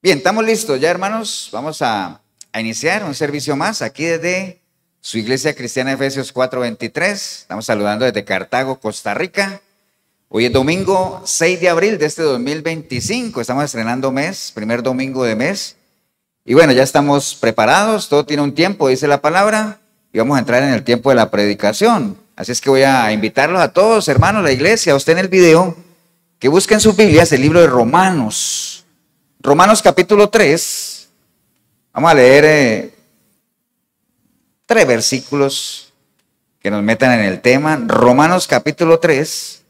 Bien, estamos listos ya, hermanos. Vamos a iniciar un servicio más aquí desde su Iglesia Cristiana Efesios 4:23. Estamos saludando desde Cartago, Costa Rica. Hoy es domingo 6 de abril de este 2025. Estamos estrenando mes, primer domingo de mes. Y bueno, ya estamos preparados. Todo tiene un tiempo, dice la palabra. Y vamos a entrar en el tiempo de la predicación. Así es que voy a invitarlos a todos, hermanos, la iglesia, a usted en el video, que busquen sus Biblias el libro de Romanos. Romanos capítulo 3, vamos a leer 3 versículos que nos metan en el tema. Romanos capítulo 3,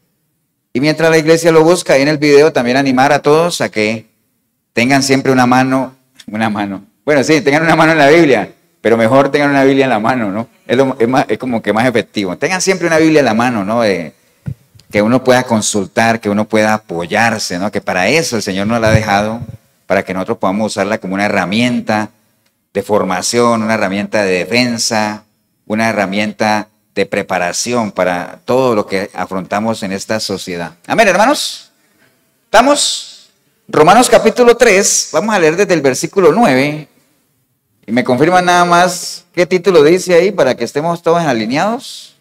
y mientras la iglesia lo busca ahí en el video, también animar a todos a que tengan siempre una mano, bueno, sí, tengan una mano en la Biblia, pero mejor tengan una Biblia en la mano, ¿no? Es como que más efectivo. Tengan siempre una Biblia en la mano, ¿no? Que uno pueda consultar, que uno pueda apoyarse, ¿no? Que para eso el Señor nos la ha dejado, para que nosotros podamos usarla como una herramienta de formación, una herramienta de defensa, una herramienta de preparación para todo lo que afrontamos en esta sociedad. Amén, hermanos. ¿Estamos? Romanos capítulo 3, vamos a leer desde el versículo 9, y me confirman nada más qué título dice ahí para que estemos todos alineados.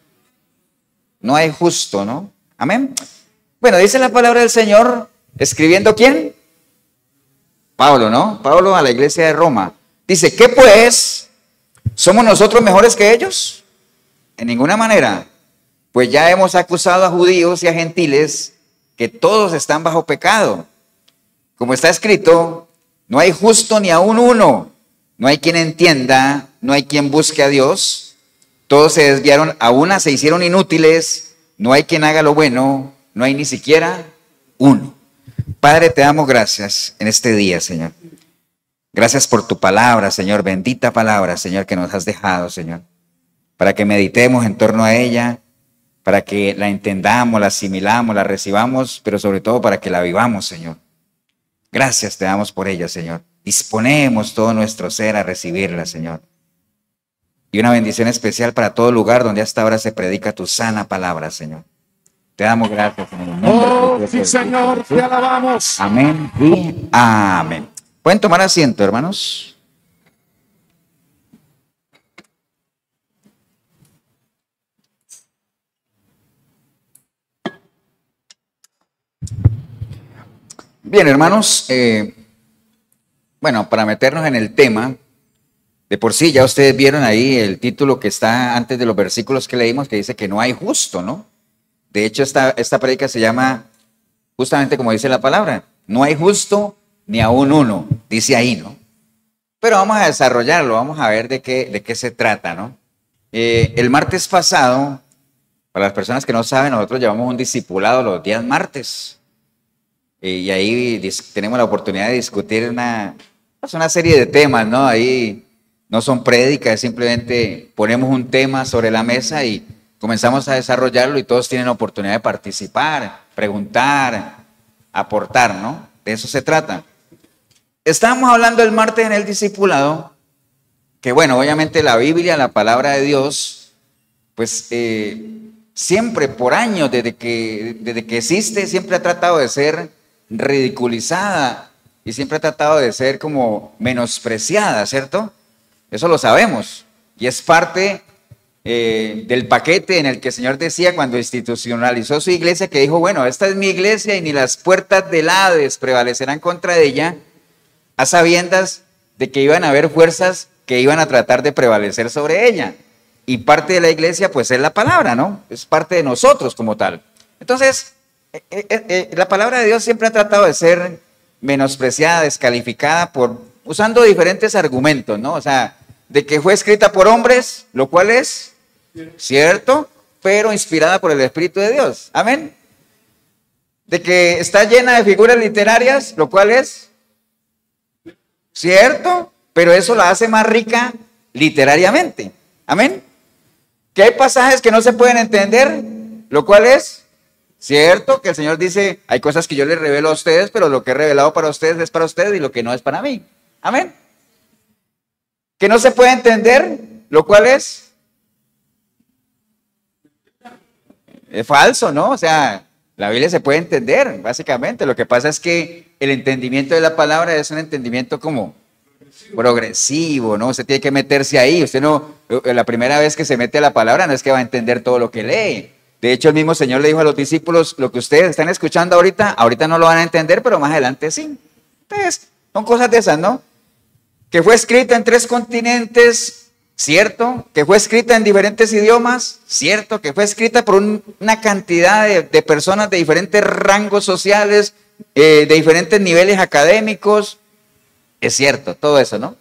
No hay justo, ¿no? Amén. Bueno, dice la palabra del Señor, escribiendo ¿quién? Pablo, ¿no? Pablo a la iglesia de Roma. Dice, ¿qué pues? ¿Somos nosotros mejores que ellos? En ninguna manera. Pues ya hemos acusado a judíos y a gentiles que todos están bajo pecado. Como está escrito, no hay justo ni aun uno. No hay quien entienda, no hay quien busque a Dios. Todos se desviaron, a una se hicieron inútiles. No hay quien haga lo bueno, no hay ni siquiera uno. Padre, te damos gracias en este día, Señor. Gracias por tu palabra, Señor, bendita palabra, Señor, que nos has dejado, Señor, para que meditemos en torno a ella, para que la entendamos, la asimilamos, la recibamos, pero sobre todo para que la vivamos, Señor. Gracias te damos por ella, Señor. Disponemos todo nuestro ser a recibirla, Señor. Y una bendición especial para todo lugar donde hasta ahora se predica tu sana palabra, Señor. Te damos gracias en el nombre sí, Señor, te alabamos. Amén y amén. ¿Pueden tomar asiento, hermanos? Bien, hermanos, bueno, para meternos en el tema, de por sí ya ustedes vieron ahí el título que está antes de los versículos que leímos, que dice que no hay justo, ¿no? De hecho, esta prédica se llama justamente como dice la palabra, no hay justo ni aún uno, dice ahí, ¿no? Pero vamos a desarrollarlo, vamos a ver de qué se trata, ¿no? El martes pasado, para las personas que no saben, nosotros llevamos un discipulado los días martes, y ahí tenemos la oportunidad de discutir una serie de temas, ¿no? Ahí no son prédicas, simplemente ponemos un tema sobre la mesa y comenzamos a desarrollarlo y todos tienen oportunidad de participar, preguntar, aportar, ¿no? De eso se trata. Estábamos hablando el martes en el discipulado, que bueno, obviamente la Biblia, la palabra de Dios, pues siempre por años, desde que existe, siempre ha tratado de ser ridiculizada y siempre ha tratado de ser como menospreciada, ¿cierto? Eso lo sabemos y es parte del paquete en el que el Señor decía cuando institucionalizó su iglesia, que dijo, bueno, esta es mi iglesia y ni las puertas del Hades prevalecerán contra ella, a sabiendas de que iban a haber fuerzas que iban a tratar de prevalecer sobre ella. Y parte de la iglesia pues es la palabra, ¿no? Es parte de nosotros como tal. Entonces, la palabra de Dios siempre ha tratado de ser menospreciada, descalificada usando diferentes argumentos, ¿no? O sea, de que fue escrita por hombres, lo cual es cierto, pero inspirada por el Espíritu de Dios. Amén. De que está llena de figuras literarias, lo cual es cierto, pero eso la hace más rica literariamente. Amén. Que hay pasajes que no se pueden entender, lo cual es cierto, que el Señor dice, hay cosas que yo les revelo a ustedes, pero lo que he revelado para ustedes es para ustedes y lo que no es para mí. Amén. Que no se puede entender, lo cual es falso, ¿no? O sea, La Biblia se puede entender, básicamente. Lo que pasa es que el entendimiento de la palabra es un entendimiento como progresivo, ¿no? Usted tiene que meterse ahí. Usted no, la primera vez que se mete a la palabra no es que va a entender todo lo que lee. De hecho, el mismo Señor le dijo a los discípulos, lo que ustedes están escuchando ahorita no lo van a entender, pero más adelante sí. Entonces, son cosas de esas, ¿no? Que fue escrita en 3 continentes, cierto. Que fue escrita en diferentes idiomas, cierto. Que fue escrita por una cantidad de personas de diferentes rangos sociales, de diferentes niveles académicos. Es cierto, todo eso, ¿no?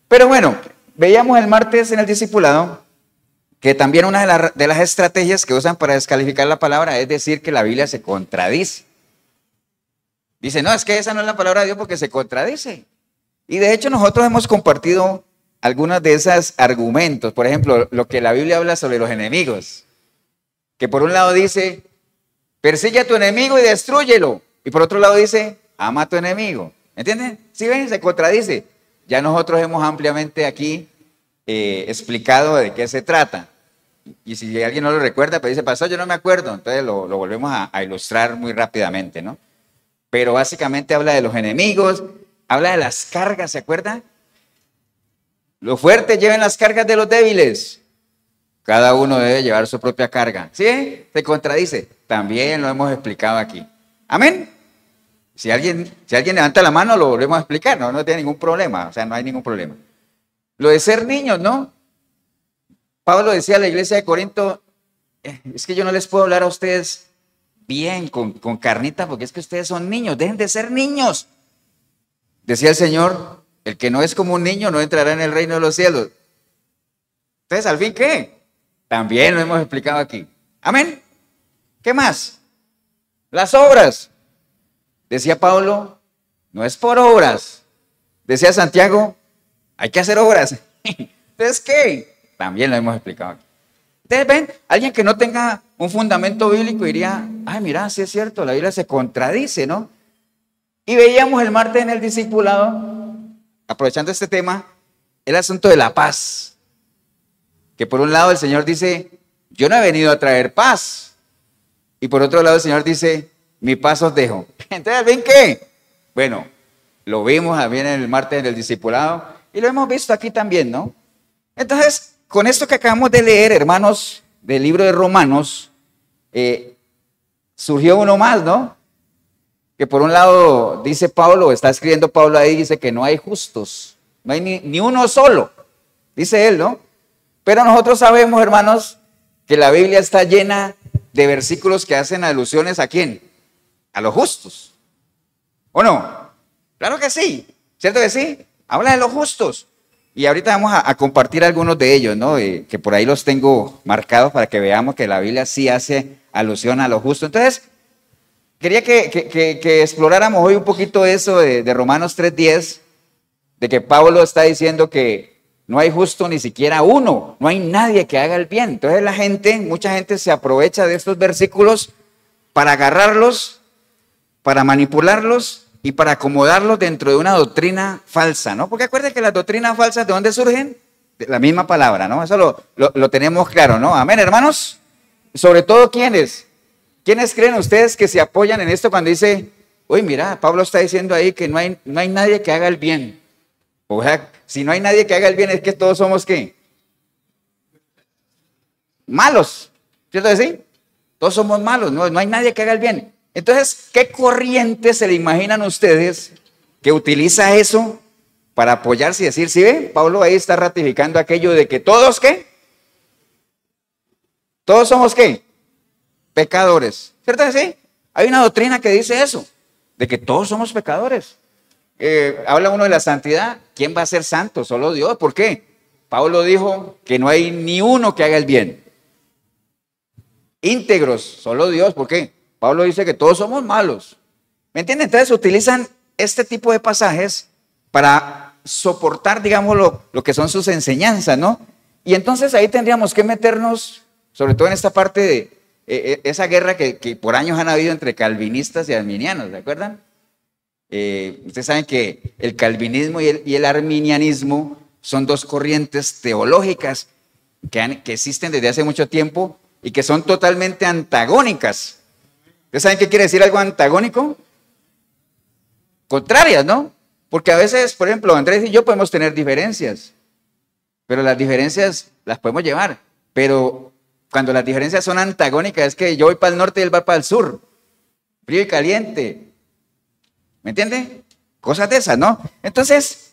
Pero bueno, veíamos el martes en el discipulado que también una de las estrategias que usan para descalificar la palabra es decir que la Biblia se contradice. Dice, no, es que esa no es la palabra de Dios porque se contradice. Y de hecho nosotros hemos compartido algunos de esos argumentos. Por ejemplo, lo que la Biblia habla sobre los enemigos. Que por un lado dice, persigue a tu enemigo y destrúyelo. Y por otro lado dice, ama a tu enemigo. ¿Entienden? ¿Sí ven? Se contradice. Ya nosotros hemos ampliamente aquí explicado de qué se trata. Y si alguien no lo recuerda, pues dice, pastor, yo no me acuerdo. Entonces lo volvemos a ilustrar muy rápidamente, ¿no? Pero básicamente habla de los enemigos, habla de las cargas, ¿se acuerdan? Los fuertes lleven las cargas de los débiles. Cada uno debe llevar su propia carga. ¿Sí? Se contradice. También lo hemos explicado aquí. Amén. Si alguien levanta la mano, lo volvemos a explicar. No tiene ningún problema. O sea, no hay ningún problema. Lo de ser niños, ¿no? Pablo decía a la iglesia de Corinto, es que yo no les puedo hablar a ustedes bien, con carnita, porque es que ustedes son niños, dejen de ser niños. Decía el Señor, el que no es como un niño no entrará en el reino de los cielos. Entonces, ¿al fin qué? También lo hemos explicado aquí. Amén. ¿Qué más? Las obras. Decía Pablo, no es por obras. Decía Santiago, hay que hacer obras. Entonces, ¿qué? También lo hemos explicado aquí. Ustedes ven, alguien que no tenga un fundamento bíblico diría, ay, mira, sí es cierto, la Biblia se contradice, ¿no? Y veíamos el martes en el discipulado, aprovechando este tema, el asunto de la paz. Que por un lado el Señor dice, yo no he venido a traer paz. Y por otro lado el Señor dice, mi paz os dejo. Entonces, ¿ven qué? Bueno, lo vimos también en el martes en el discipulado y lo hemos visto aquí también, ¿no? Entonces, con esto que acabamos de leer, hermanos, del libro de Romanos, surgió uno más, ¿no? Que por un lado dice Pablo, está escribiendo Pablo ahí, dice que no hay justos, no hay ni uno solo, dice él, ¿no? Pero nosotros sabemos, hermanos, que la Biblia está llena de versículos que hacen alusiones ¿a quién? A los justos. ¿O no? Claro que sí, ¿cierto que sí? Habla de los justos. Y ahorita vamos a compartir algunos de ellos, ¿no? Que por ahí los tengo marcados para que veamos que la Biblia sí hace alusión a lo justo. Entonces, quería que exploráramos hoy un poquito eso de Romanos 3:10, de que Pablo está diciendo que no hay justo ni siquiera uno, no hay nadie que haga el bien. Entonces mucha gente se aprovecha de estos versículos para agarrarlos, para manipularlos y para acomodarlos dentro de una doctrina falsa, ¿no? Porque acuérdense que las doctrinas falsas, ¿de dónde surgen? De la misma palabra, ¿no? Eso lo tenemos claro, ¿no? Amén, hermanos. Sobre todo, ¿quiénes creen ustedes que se apoyan en esto cuando dice, uy, mira, Pablo está diciendo ahí que no hay nadie que haga el bien? O sea, si no hay nadie que haga el bien, es que todos somos, ¿qué? Malos, ¿cierto que sí? Todos somos malos, no hay nadie que haga el bien. Entonces, ¿qué corriente se le imaginan ustedes que utiliza eso para apoyarse y decir, ¿sí ve? Pablo ahí está ratificando aquello de que todos, ¿qué? Todos somos, ¿qué? Pecadores, ¿cierto que sí? Hay una doctrina que dice eso, de que todos somos pecadores. Habla uno de la santidad, ¿quién va a ser santo? Solo Dios. ¿Por qué? Pablo dijo que no hay ni uno que haga el bien. Íntegros, solo Dios. ¿Por qué? Pablo dice que todos somos malos. ¿Me entienden? Entonces utilizan este tipo de pasajes para soportar, digamos, lo que son sus enseñanzas, ¿no? Y entonces ahí tendríamos que meternos, sobre todo en esta parte de esa guerra que por años han habido entre calvinistas y arminianos, ¿de acuerdan? Ustedes saben que el calvinismo y el arminianismo son dos corrientes teológicas que existen desde hace mucho tiempo y que son totalmente antagónicas. ¿Ustedes saben qué quiere decir algo antagónico? Contrarias, ¿no? Porque a veces, por ejemplo, Andrés y yo podemos tener diferencias, pero las diferencias las podemos llevar. Pero cuando las diferencias son antagónicas, es que yo voy para el norte y él va para el sur, frío y caliente. ¿Me entiende? Cosas de esas, ¿no? Entonces,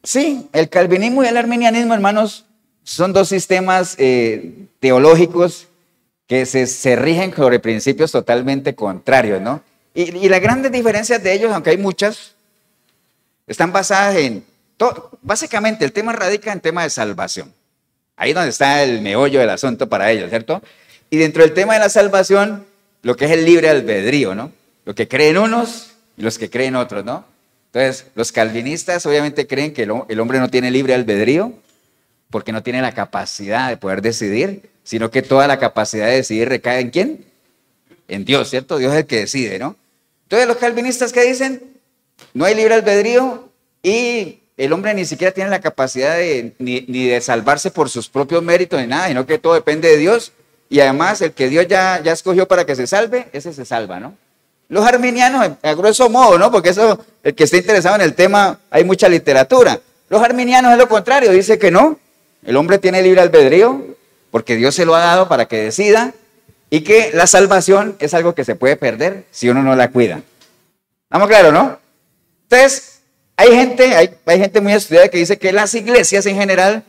sí, el calvinismo y el arminianismo, hermanos, son dos sistemas teológicos que se rigen sobre principios totalmente contrarios, ¿no? Y las grandes diferencias de ellos, aunque hay muchas, están basadas en, básicamente el tema radica en tema de salvación. Ahí es donde está el meollo del asunto para ellos, ¿cierto? Y dentro del tema de la salvación, lo que es el libre albedrío, ¿no? Lo que creen unos y los que creen otros, ¿no? Entonces, los calvinistas obviamente creen que el hombre no tiene libre albedrío porque no tiene la capacidad de poder decidir, sino que toda la capacidad de decidir recae ¿en quién? En Dios, ¿cierto? Dios es el que decide, ¿no? Entonces, los calvinistas que dicen, no hay libre albedrío y el hombre ni siquiera tiene la capacidad ni de salvarse por sus propios méritos ni nada, sino que todo depende de Dios. Y además, el que Dios ya escogió para que se salve, ese se salva, ¿no? Los arminianos, a grosso modo, ¿no? Porque eso, el que esté interesado en el tema, hay mucha literatura. Los arminianos es lo contrario, dice que no, el hombre tiene libre albedrío, porque Dios se lo ha dado para que decida, y que la salvación es algo que se puede perder si uno no la cuida. ¿Estamos claros, no? Entonces, hay gente muy estudiada que dice que las iglesias en general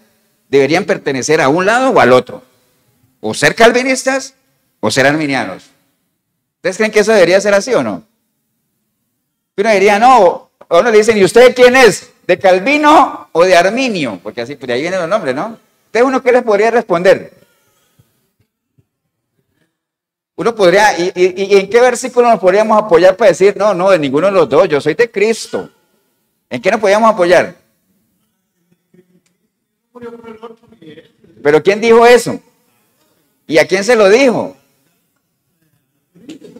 deberían pertenecer a un lado o al otro. O ser calvinistas o ser arminianos. ¿Ustedes creen que eso debería ser así o no? Uno diría, no, o uno le dicen, ¿y usted quién es? ¿De Calvino o de Arminio? Porque así, pues de ahí vienen los nombres, ¿no? Entonces, ¿uno qué les podría responder? Uno podría, ¿y en qué versículo nos podríamos apoyar para decir, no, de ninguno de los dos, yo soy de Cristo? ¿En qué nos podríamos apoyar? ¿Pero quién dijo eso? ¿Y a quién se lo dijo?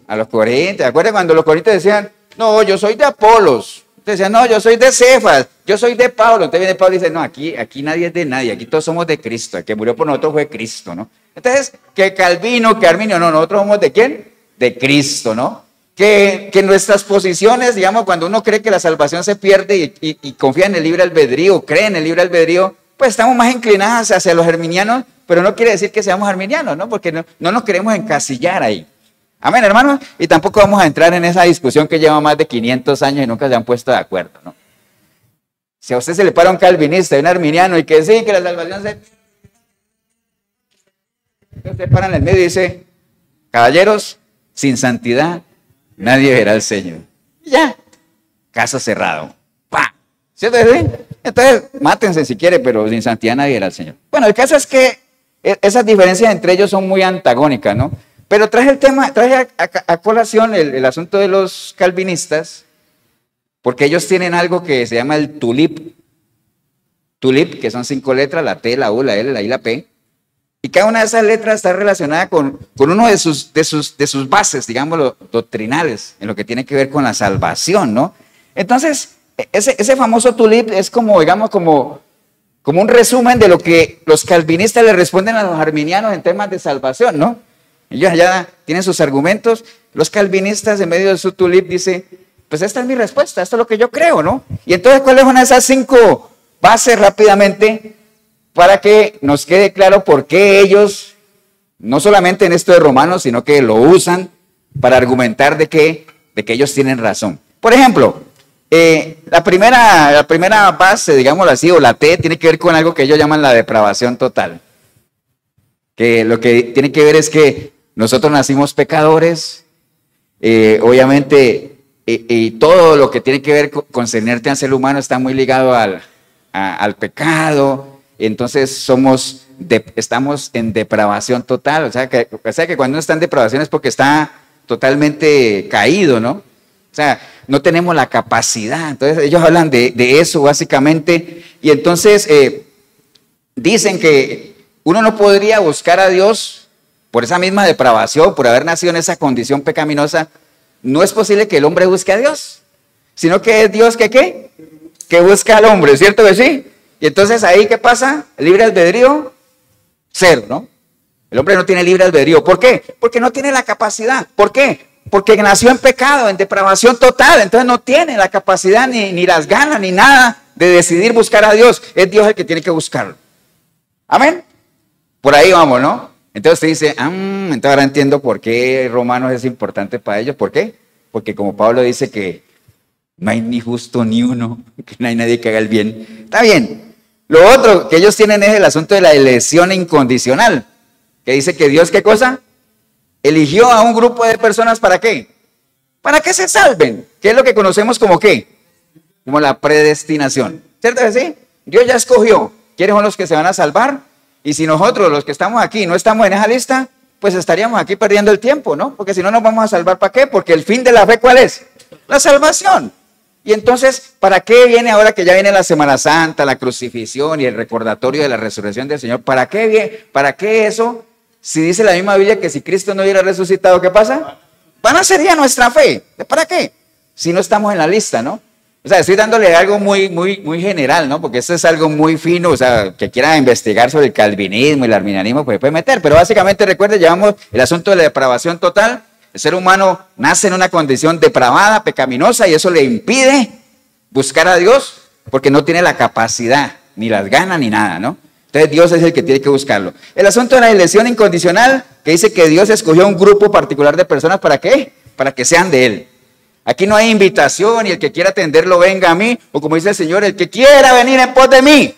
A los corintios. ¿Acuerdan cuando los corintios decían, no, yo soy de Apolos? Entonces decían, no, yo soy de Cefas, yo soy de Pablo. Entonces viene Pablo y dice, no, aquí nadie es de nadie, aquí todos somos de Cristo, el que murió por nosotros fue Cristo, ¿no? Entonces, que Calvino, que Arminio, no, nosotros somos de ¿quién? De Cristo, ¿no? Que nuestras posiciones, digamos, cuando uno cree que la salvación se pierde y confía en el libre albedrío, cree en el libre albedrío, pues estamos más inclinadas hacia los arminianos, pero no quiere decir que seamos arminianos, ¿no? Porque no nos queremos encasillar ahí. Amén, hermanos. Y tampoco vamos a entrar en esa discusión que lleva más de 500 años y nunca se han puesto de acuerdo, ¿no? Si a usted se le para un calvinista y un arminiano y que sí, que la salvación se... Usted para en el medio y dice, caballeros, sin santidad nadie verá al Señor. Y ya, caso cerrado. ¡Pah! ¿Cierto? Entonces, mátense si quiere, pero sin santidad nadie verá al Señor. Bueno, el caso es que esas diferencias entre ellos son muy antagónicas, ¿no? Pero traje a colación el asunto de los calvinistas, porque ellos tienen algo que se llama el tulip. Tulip, que son 5 letras, la T, la U, la L, la I, la P. Y cada una de esas letras está relacionada con uno de sus bases, digamos, doctrinales, en lo que tiene que ver con la salvación, ¿no? Entonces, ese famoso tulip es como, digamos, como un resumen de lo que los calvinistas le responden a los arminianos en temas de salvación, ¿no? Ellos allá tienen sus argumentos, los calvinistas en medio de su tulip dicen, pues esta es mi respuesta, esto es lo que yo creo, ¿no? Y entonces, ¿cuáles son esas 5 bases rápidamente para que nos quede claro por qué ellos, no solamente en esto de Romanos, sino que lo usan para argumentar de que ellos tienen razón? Por ejemplo, la primera base, digámoslo así, o la T, tiene que ver con algo que ellos llaman la depravación total. Que lo que tiene que ver es que nosotros nacimos pecadores, obviamente, y todo lo que tiene que ver con concernerte al ser humano está muy ligado al pecado. Entonces estamos en depravación total. O sea que cuando uno está en depravación es porque está totalmente caído, ¿no? O sea, no tenemos la capacidad. Entonces ellos hablan de eso básicamente. Y entonces dicen que uno no podría buscar a Dios por esa misma depravación, por haber nacido en esa condición pecaminosa. No es posible que el hombre busque a Dios, sino que es Dios que ¿qué? Que busca al hombre, ¿cierto que sí? Y entonces ahí, ¿qué pasa? El libre albedrío, cero, ¿no? El hombre no tiene libre albedrío. ¿Por qué? Porque no tiene la capacidad. ¿Por qué? Porque nació en pecado, en depravación total. Entonces no tiene la capacidad, ni las ganas, ni nada de decidir buscar a Dios. Es Dios el que tiene que buscarlo. Amén. Por ahí vamos, ¿no? Entonces usted dice, entonces ahora entiendo por qué Romanos es importante para ellos. ¿Por qué? Porque como Pablo dice que no hay ni justo ni uno, que no hay nadie que haga el bien. Está bien. Lo otro que ellos tienen es el asunto de la elección incondicional. Que dice que Dios, ¿qué cosa? Eligió a un grupo de personas, ¿para qué? Para que se salven. ¿Qué es lo que conocemos como qué? Como la predestinación. ¿Cierto que sí? Dios ya escogió quiénes son los que se van a salvar. Y si nosotros, los que estamos aquí, no estamos en esa lista, pues estaríamos aquí perdiendo el tiempo, ¿no? Porque si no nos vamos a salvar, ¿para qué? Porque el fin de la fe, ¿cuál es? La salvación. Y entonces, ¿para qué viene ahora que ya viene la Semana Santa, la crucifixión y el recordatorio de la resurrección del Señor? ¿Para qué viene? ¿Para qué eso? Si dice la misma Biblia que si Cristo no hubiera resucitado, ¿qué pasa? Van a ser ya nuestra fe. ¿Para qué? Si no estamos en la lista, ¿no? O sea, estoy dándole algo muy general, ¿no? Porque esto es algo muy fino, o sea, que quiera investigar sobre el calvinismo y el arminianismo, pues puede meter. Pero básicamente, recuerde, llevamos el asunto de la depravación total. El ser humano nace en una condición depravada, pecaminosa, y eso le impide buscar a Dios porque no tiene la capacidad, ni las ganas, ni nada, ¿no? Entonces Dios es el que tiene que buscarlo. El asunto de la elección incondicional, que dice que Dios escogió un grupo particular de personas, ¿para qué? Para que sean de Él. Aquí no hay invitación y el que quiera atenderlo venga a mí, o como dice el Señor, el que quiera venir en pos de mí.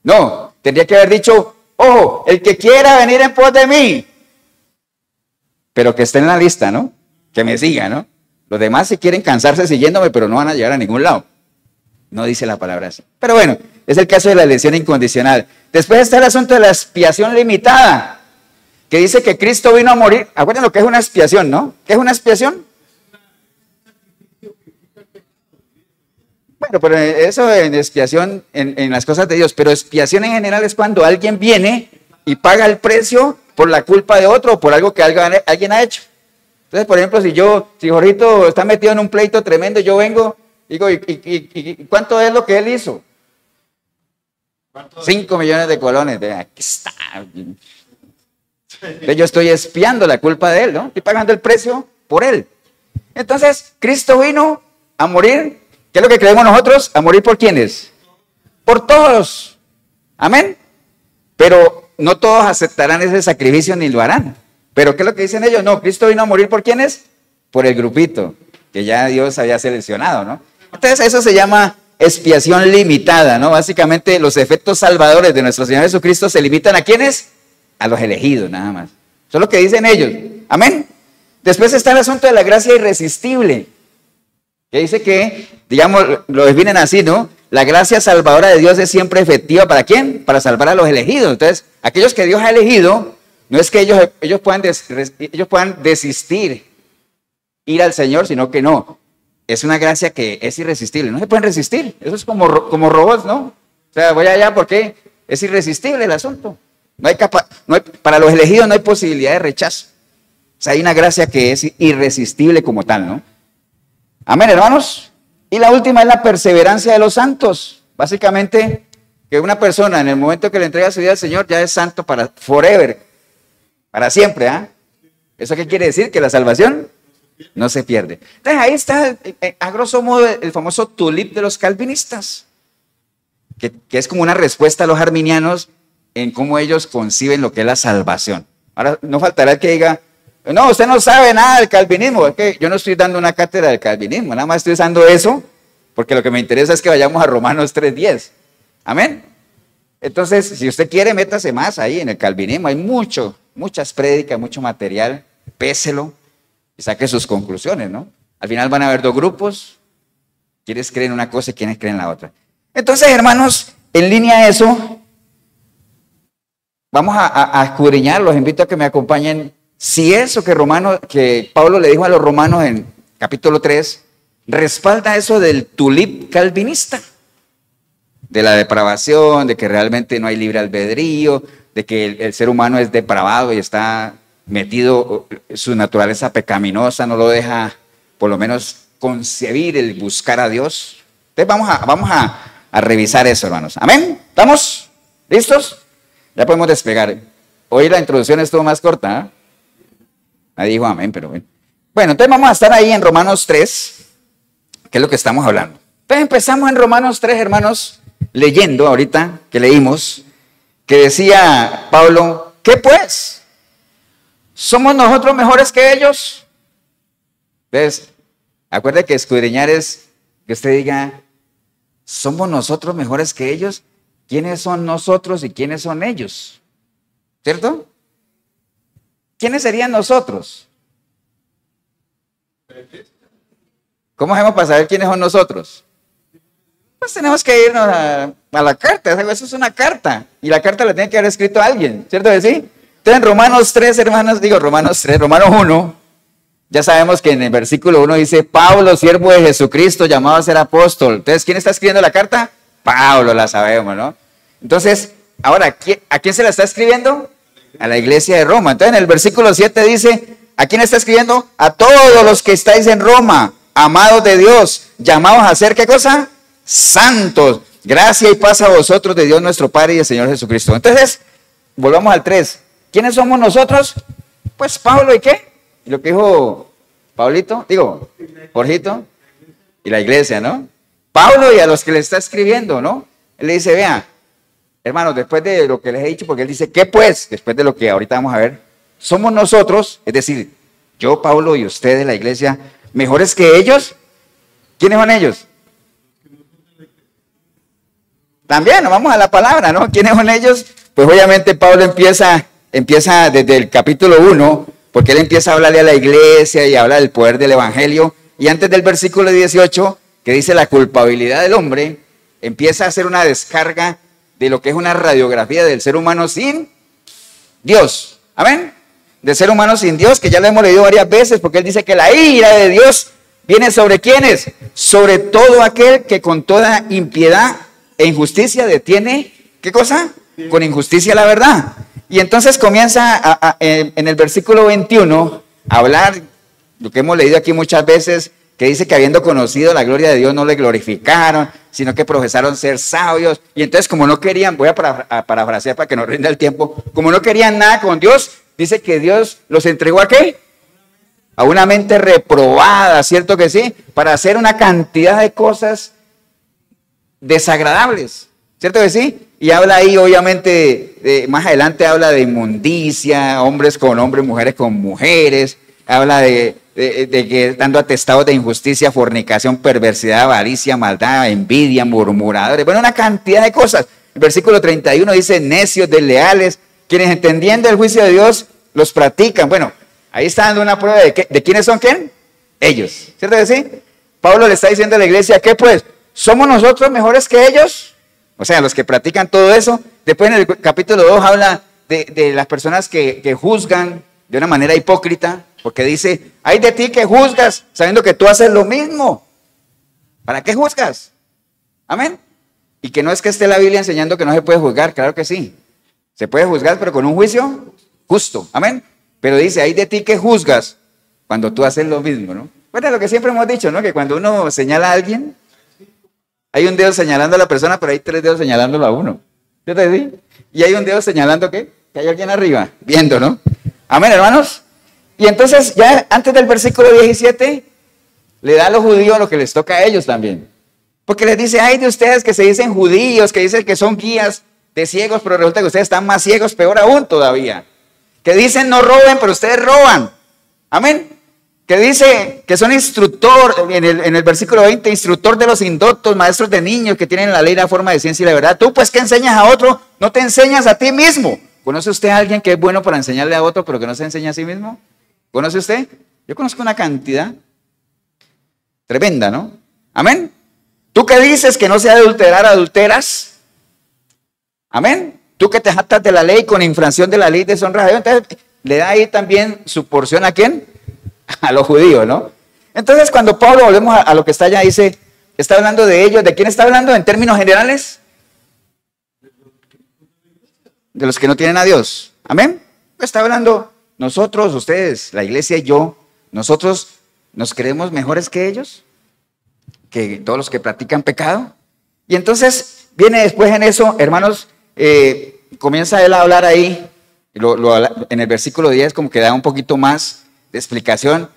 No, tendría que haber dicho, ojo, el que quiera venir en pos de mí, pero que esté en la lista, ¿no? Que me siga, ¿no? Los demás si quieren cansarse siguiéndome, pero no van a llegar a ningún lado. No dice la palabra así. Pero bueno, es el caso de la elección incondicional. Después está el asunto de la expiación limitada, que dice que Cristo vino a morir. Acuérdense lo que es una expiación, ¿no? ¿Qué es una expiación? Bueno, pero eso en expiación, en las cosas de Dios, pero expiación en general es cuando alguien viene y paga el precio por la culpa de otro o por algo que alguien ha hecho. Entonces, por ejemplo, si Jorgito está metido en un pleito tremendo, yo vengo, digo, ¿y cuánto es lo que él hizo? 5 millones de colones. Aquí está. Entonces, yo estoy expiando la culpa de él, ¿no? Estoy pagando el precio por él. Entonces, Cristo vino a morir. ¿Qué es lo que creemos nosotros? ¿A morir por quiénes? Por todos. Amén. Pero no todos aceptarán ese sacrificio ni lo harán. Pero ¿qué es lo que dicen ellos? No, Cristo vino a morir ¿por quiénes? Por el grupito que ya Dios había seleccionado, ¿no? Entonces eso se llama expiación limitada, ¿no? Básicamente los efectos salvadores de nuestro Señor Jesucristo se limitan ¿a quiénes? A los elegidos, nada más. Eso es lo que dicen ellos. Amén. Después está el asunto de la gracia irresistible, que dice que, digamos, lo definen así, ¿no? La gracia salvadora de Dios es siempre efectiva, ¿para quién? Para salvar a los elegidos. Entonces, aquellos que Dios ha elegido, no es que ellos puedan desistir, ir al Señor, sino que no. Es una gracia que es irresistible. No se pueden resistir. Eso es como robots, ¿no? O sea, voy allá porque es irresistible el asunto. Para los elegidos no hay posibilidad de rechazo. O sea, hay una gracia que es irresistible como tal, ¿no? Amén, hermanos. Y la última es la perseverancia de los santos. Básicamente, que una persona en el momento que le entrega su vida al Señor ya es santo para forever, para siempre, ¿ah? ¿Eso qué quiere decir? Que la salvación no se pierde. Entonces ahí está, a grosso modo, el famoso tulip de los calvinistas, que es como una respuesta a los arminianos en cómo ellos conciben lo que es la salvación. Ahora, no faltará el que diga, no, usted no sabe nada del calvinismo. Es que yo no estoy dando una cátedra del calvinismo, nada más estoy usando eso, porque lo que me interesa es que vayamos a Romanos 3:10. Amén. Entonces, si usted quiere, métase más ahí en el calvinismo. Hay muchas prédicas, mucho material, péselo y saque sus conclusiones, ¿no? Al final van a haber dos grupos, quienes creen una cosa y quienes creen la otra. Entonces, hermanos, en línea a eso, vamos a escudriñar, los invito a que me acompañen. Si eso que Pablo le dijo a los romanos en capítulo 3, respalda eso del tulip calvinista, de la depravación, de que realmente no hay libre albedrío, de que el ser humano es depravado y está metido, su naturaleza pecaminosa no lo deja por lo menos concebir el buscar a Dios. Entonces vamos a revisar eso, hermanos. Amén. ¿Estamos listos? Ya podemos despegar. Hoy la introducción estuvo más corta, ¿eh? Nadie dijo amén, pero bueno. Bueno, entonces vamos a estar ahí en Romanos 3, que es lo que estamos hablando. Entonces empezamos en Romanos 3, hermanos, leyendo ahorita, que leímos, que decía Pablo, ¿qué pues? ¿Somos nosotros mejores que ellos? Entonces, acuérdate que escudriñar es que usted diga, ¿somos nosotros mejores que ellos? ¿Quiénes son nosotros y quiénes son ellos? ¿Cierto? ¿Quiénes serían nosotros? ¿Cómo hacemos para saber quiénes son nosotros? Pues tenemos que irnos a la carta. Eso es una carta. Y la carta la tiene que haber escrito alguien, ¿cierto que sí? Entonces en Romanos 3, hermanos, Romanos 1, ya sabemos que en el versículo 1 dice, Pablo, siervo de Jesucristo, llamado a ser apóstol. Entonces, ¿quién está escribiendo la carta? Pablo, la sabemos, ¿no? Entonces, ahora, ¿a quién se la está escribiendo? A la iglesia de Roma. Entonces en el versículo 7 dice, ¿a quién está escribiendo? A todos los que estáis en Roma, amados de Dios, llamados a ser, ¿qué cosa? Santos. Gracia y paz a vosotros de Dios nuestro Padre y del Señor Jesucristo. Entonces, volvamos al 3. ¿Quiénes somos nosotros? Pues Pablo y ¿qué? Y lo que dijo Jorgito, y la iglesia, ¿no? Pablo y a los que le está escribiendo, ¿no? Él le dice, vea, hermanos, después de lo que les he dicho, porque él dice, ¿qué pues? Después de lo que ahorita vamos a ver, somos nosotros, es decir, yo, Pablo y ustedes, la iglesia, mejores que ellos. ¿Quiénes son ellos? También, nos vamos a la palabra, ¿no? ¿Quiénes son ellos? Pues obviamente Pablo empieza desde el capítulo 1, porque él empieza a hablarle a la iglesia y habla del poder del evangelio, y antes del versículo 18, que dice la culpabilidad del hombre, empieza a hacer una descarga de lo que es una radiografía del ser humano sin Dios. ¿Amén? Del ser humano sin Dios, que ya lo hemos leído varias veces, porque él dice que la ira de Dios viene sobre ¿quiénes? Sobre todo aquel que con toda impiedad e injusticia detiene, ¿qué cosa? Con injusticia la verdad. Y entonces comienza en el versículo 21 a hablar, lo que hemos leído aquí muchas veces, que dice que habiendo conocido la gloria de Dios no le glorificaron, sino que profesaron ser sabios. Y entonces como no querían, voy a parafrasear para que nos rinda el tiempo, como no querían nada con Dios, dice que Dios los entregó ¿a qué? A una mente reprobada, ¿cierto que sí? Para hacer una cantidad de cosas desagradables, ¿cierto que sí? Y habla ahí, obviamente, más adelante habla de inmundicia, hombres con hombres, mujeres con mujeres, habla de que dando atestados de injusticia, fornicación, perversidad, avaricia, maldad, envidia, murmuradores, bueno, una cantidad de cosas. El versículo 31 dice, necios, desleales, quienes entendiendo el juicio de Dios, los practican. Bueno, ahí está dando una prueba de quiénes son quién, ellos, ¿cierto que sí? Pablo le está diciendo a la iglesia, ¿qué pues? ¿Somos nosotros mejores que ellos? O sea, los que practican todo eso. Después en el capítulo 2 habla de las personas que juzgan de una manera hipócrita, porque dice, ay de ti que juzgas, sabiendo que tú haces lo mismo. ¿Para qué juzgas? Amén. Y que no es que esté la Biblia enseñando que no se puede juzgar, claro que sí. Se puede juzgar, pero con un juicio justo. Amén. Pero dice, ay de ti que juzgas, cuando tú haces lo mismo, ¿no? Bueno, lo que siempre hemos dicho, ¿no? Que cuando uno señala a alguien, hay un dedo señalando a la persona, pero hay 3 dedos señalándolo a uno. ¿Yo te digo? Y hay un dedo señalando ¿qué? Que hay alguien arriba, viendo, ¿no? Amén, hermanos. Y entonces, ya antes del versículo 17, le da a los judíos lo que les toca a ellos también. Porque les dice, ay de ustedes que se dicen judíos, que dicen que son guías de ciegos, pero resulta que ustedes están más ciegos, peor aún todavía. Que dicen no roben, pero ustedes roban. Amén. Que dice que son instructor, en el versículo 20, instructor de los indoctos, maestros de niños que tienen la ley, la forma de ciencia y la verdad. Tú pues que enseñas a otro, no te enseñas a ti mismo. ¿Conoce usted a alguien que es bueno para enseñarle a otro, pero que no se enseña a sí mismo? ¿Conoce usted? Yo conozco una cantidad tremenda, ¿no? Amén. Tú que dices que no se ha de adulterar, adulteras. Amén. Tú que te jactas de la ley con infracción de la ley deshonras a Dios. Entonces le da ahí también su porción a quién? A los judíos, ¿no? Entonces cuando Pablo, volvemos a lo que está allá, dice, está hablando de ellos. ¿De quién está hablando en términos generales? De los que no tienen a Dios. Amén. Está hablando nosotros, ustedes, la iglesia y yo, nosotros nos creemos mejores que ellos, que todos los que practican pecado. Y entonces viene después en eso, hermanos, comienza él a hablar ahí En el versículo 10 como que da un poquito más de explicación.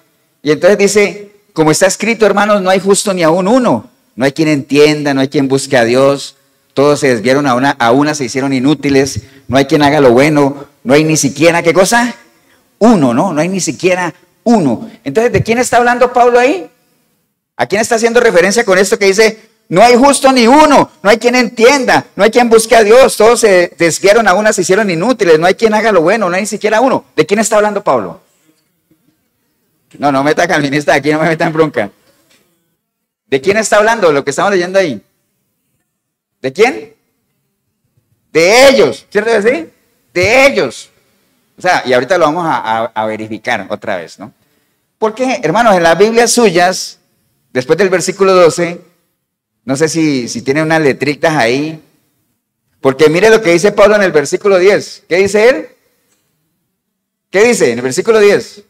Y entonces dice, como está escrito, hermanos, no hay justo ni aún uno. No hay quien entienda, no hay quien busque a Dios. Todos se desviaron a una se hicieron inútiles. No hay quien haga lo bueno. No hay ni siquiera, ¿qué cosa? Uno, ¿no? No hay ni siquiera uno. Entonces, ¿de quién está hablando Pablo ahí? ¿A quién está haciendo referencia con esto que dice, no hay justo ni uno, no hay quien entienda, no hay quien busque a Dios, todos se desviaron a una, se hicieron inútiles, no hay quien haga lo bueno, no hay ni siquiera uno? ¿De quién está hablando Pablo? No meta calvinista aquí, no me metan bronca. ¿De quién está hablando lo que estamos leyendo ahí? ¿De quién? De ellos, ¿cierto que sí? De ellos. O sea, y ahorita lo vamos a verificar otra vez, ¿no? Porque, hermanos, en las Biblias suyas, después del versículo 12, no sé si tiene unas letritas ahí, porque mire lo que dice Pablo en el versículo 10. ¿Qué dice él? ¿Qué dice en el versículo 10?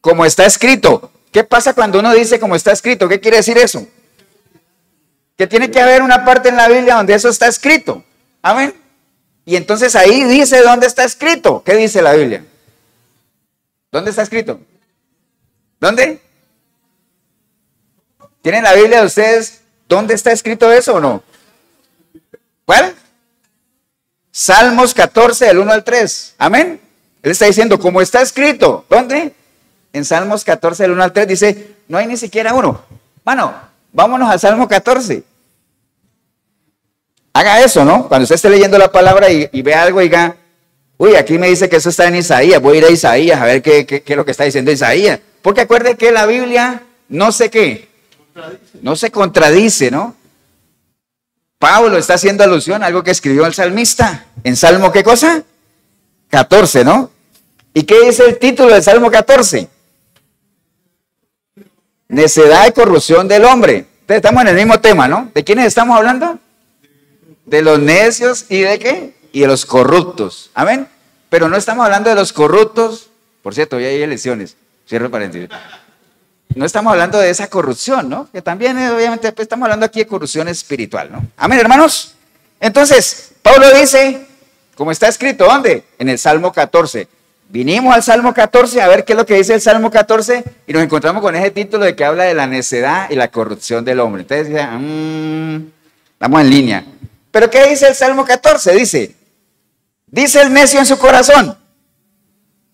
Como está escrito. ¿Qué pasa cuando uno dice como está escrito? ¿Qué quiere decir eso? Que tiene que haber una parte en la Biblia donde eso está escrito. Amén. Y entonces ahí dice dónde está escrito. ¿Qué dice la Biblia? ¿Dónde está escrito? ¿Dónde? ¿Tienen la Biblia de ustedes? ¿Dónde está escrito eso o no? ¿Cuál? Salmos 14, del 1 al 3. Amén. Él está diciendo, como está escrito. ¿Dónde? En Salmos 14, del 1 al 3 dice, no hay ni siquiera uno. Bueno, vámonos al Salmo 14. Haga eso, ¿no? Cuando usted esté leyendo la palabra y ve algo, diga, uy, aquí me dice que eso está en Isaías. Voy a ir a Isaías a ver qué es lo que está diciendo Isaías. Porque acuerde que la Biblia no sé qué. No se contradice, ¿no? Pablo está haciendo alusión a algo que escribió el salmista. ¿En Salmo qué cosa? 14, ¿no? ¿Y qué dice el título del Salmo 14? Necedad y corrupción del hombre. Entonces estamos en el mismo tema, ¿no? ¿De quiénes estamos hablando? De los necios y de qué? Y de los corruptos. Amén. Pero no estamos hablando de los corruptos. Por cierto, hoy hay elecciones. Cierro paréntesis. No estamos hablando de esa corrupción, ¿no? Que también, obviamente, pues, estamos hablando aquí de corrupción espiritual, ¿no? Amén, hermanos. Entonces, Pablo dice, como está escrito, ¿dónde? En el Salmo 14. Vinimos al Salmo 14 a ver qué es lo que dice el Salmo 14 y nos encontramos con ese título de que habla de la necedad y la corrupción del hombre. Entonces, estamos en línea. ¿Pero qué dice el Salmo 14? Dice el necio en su corazón,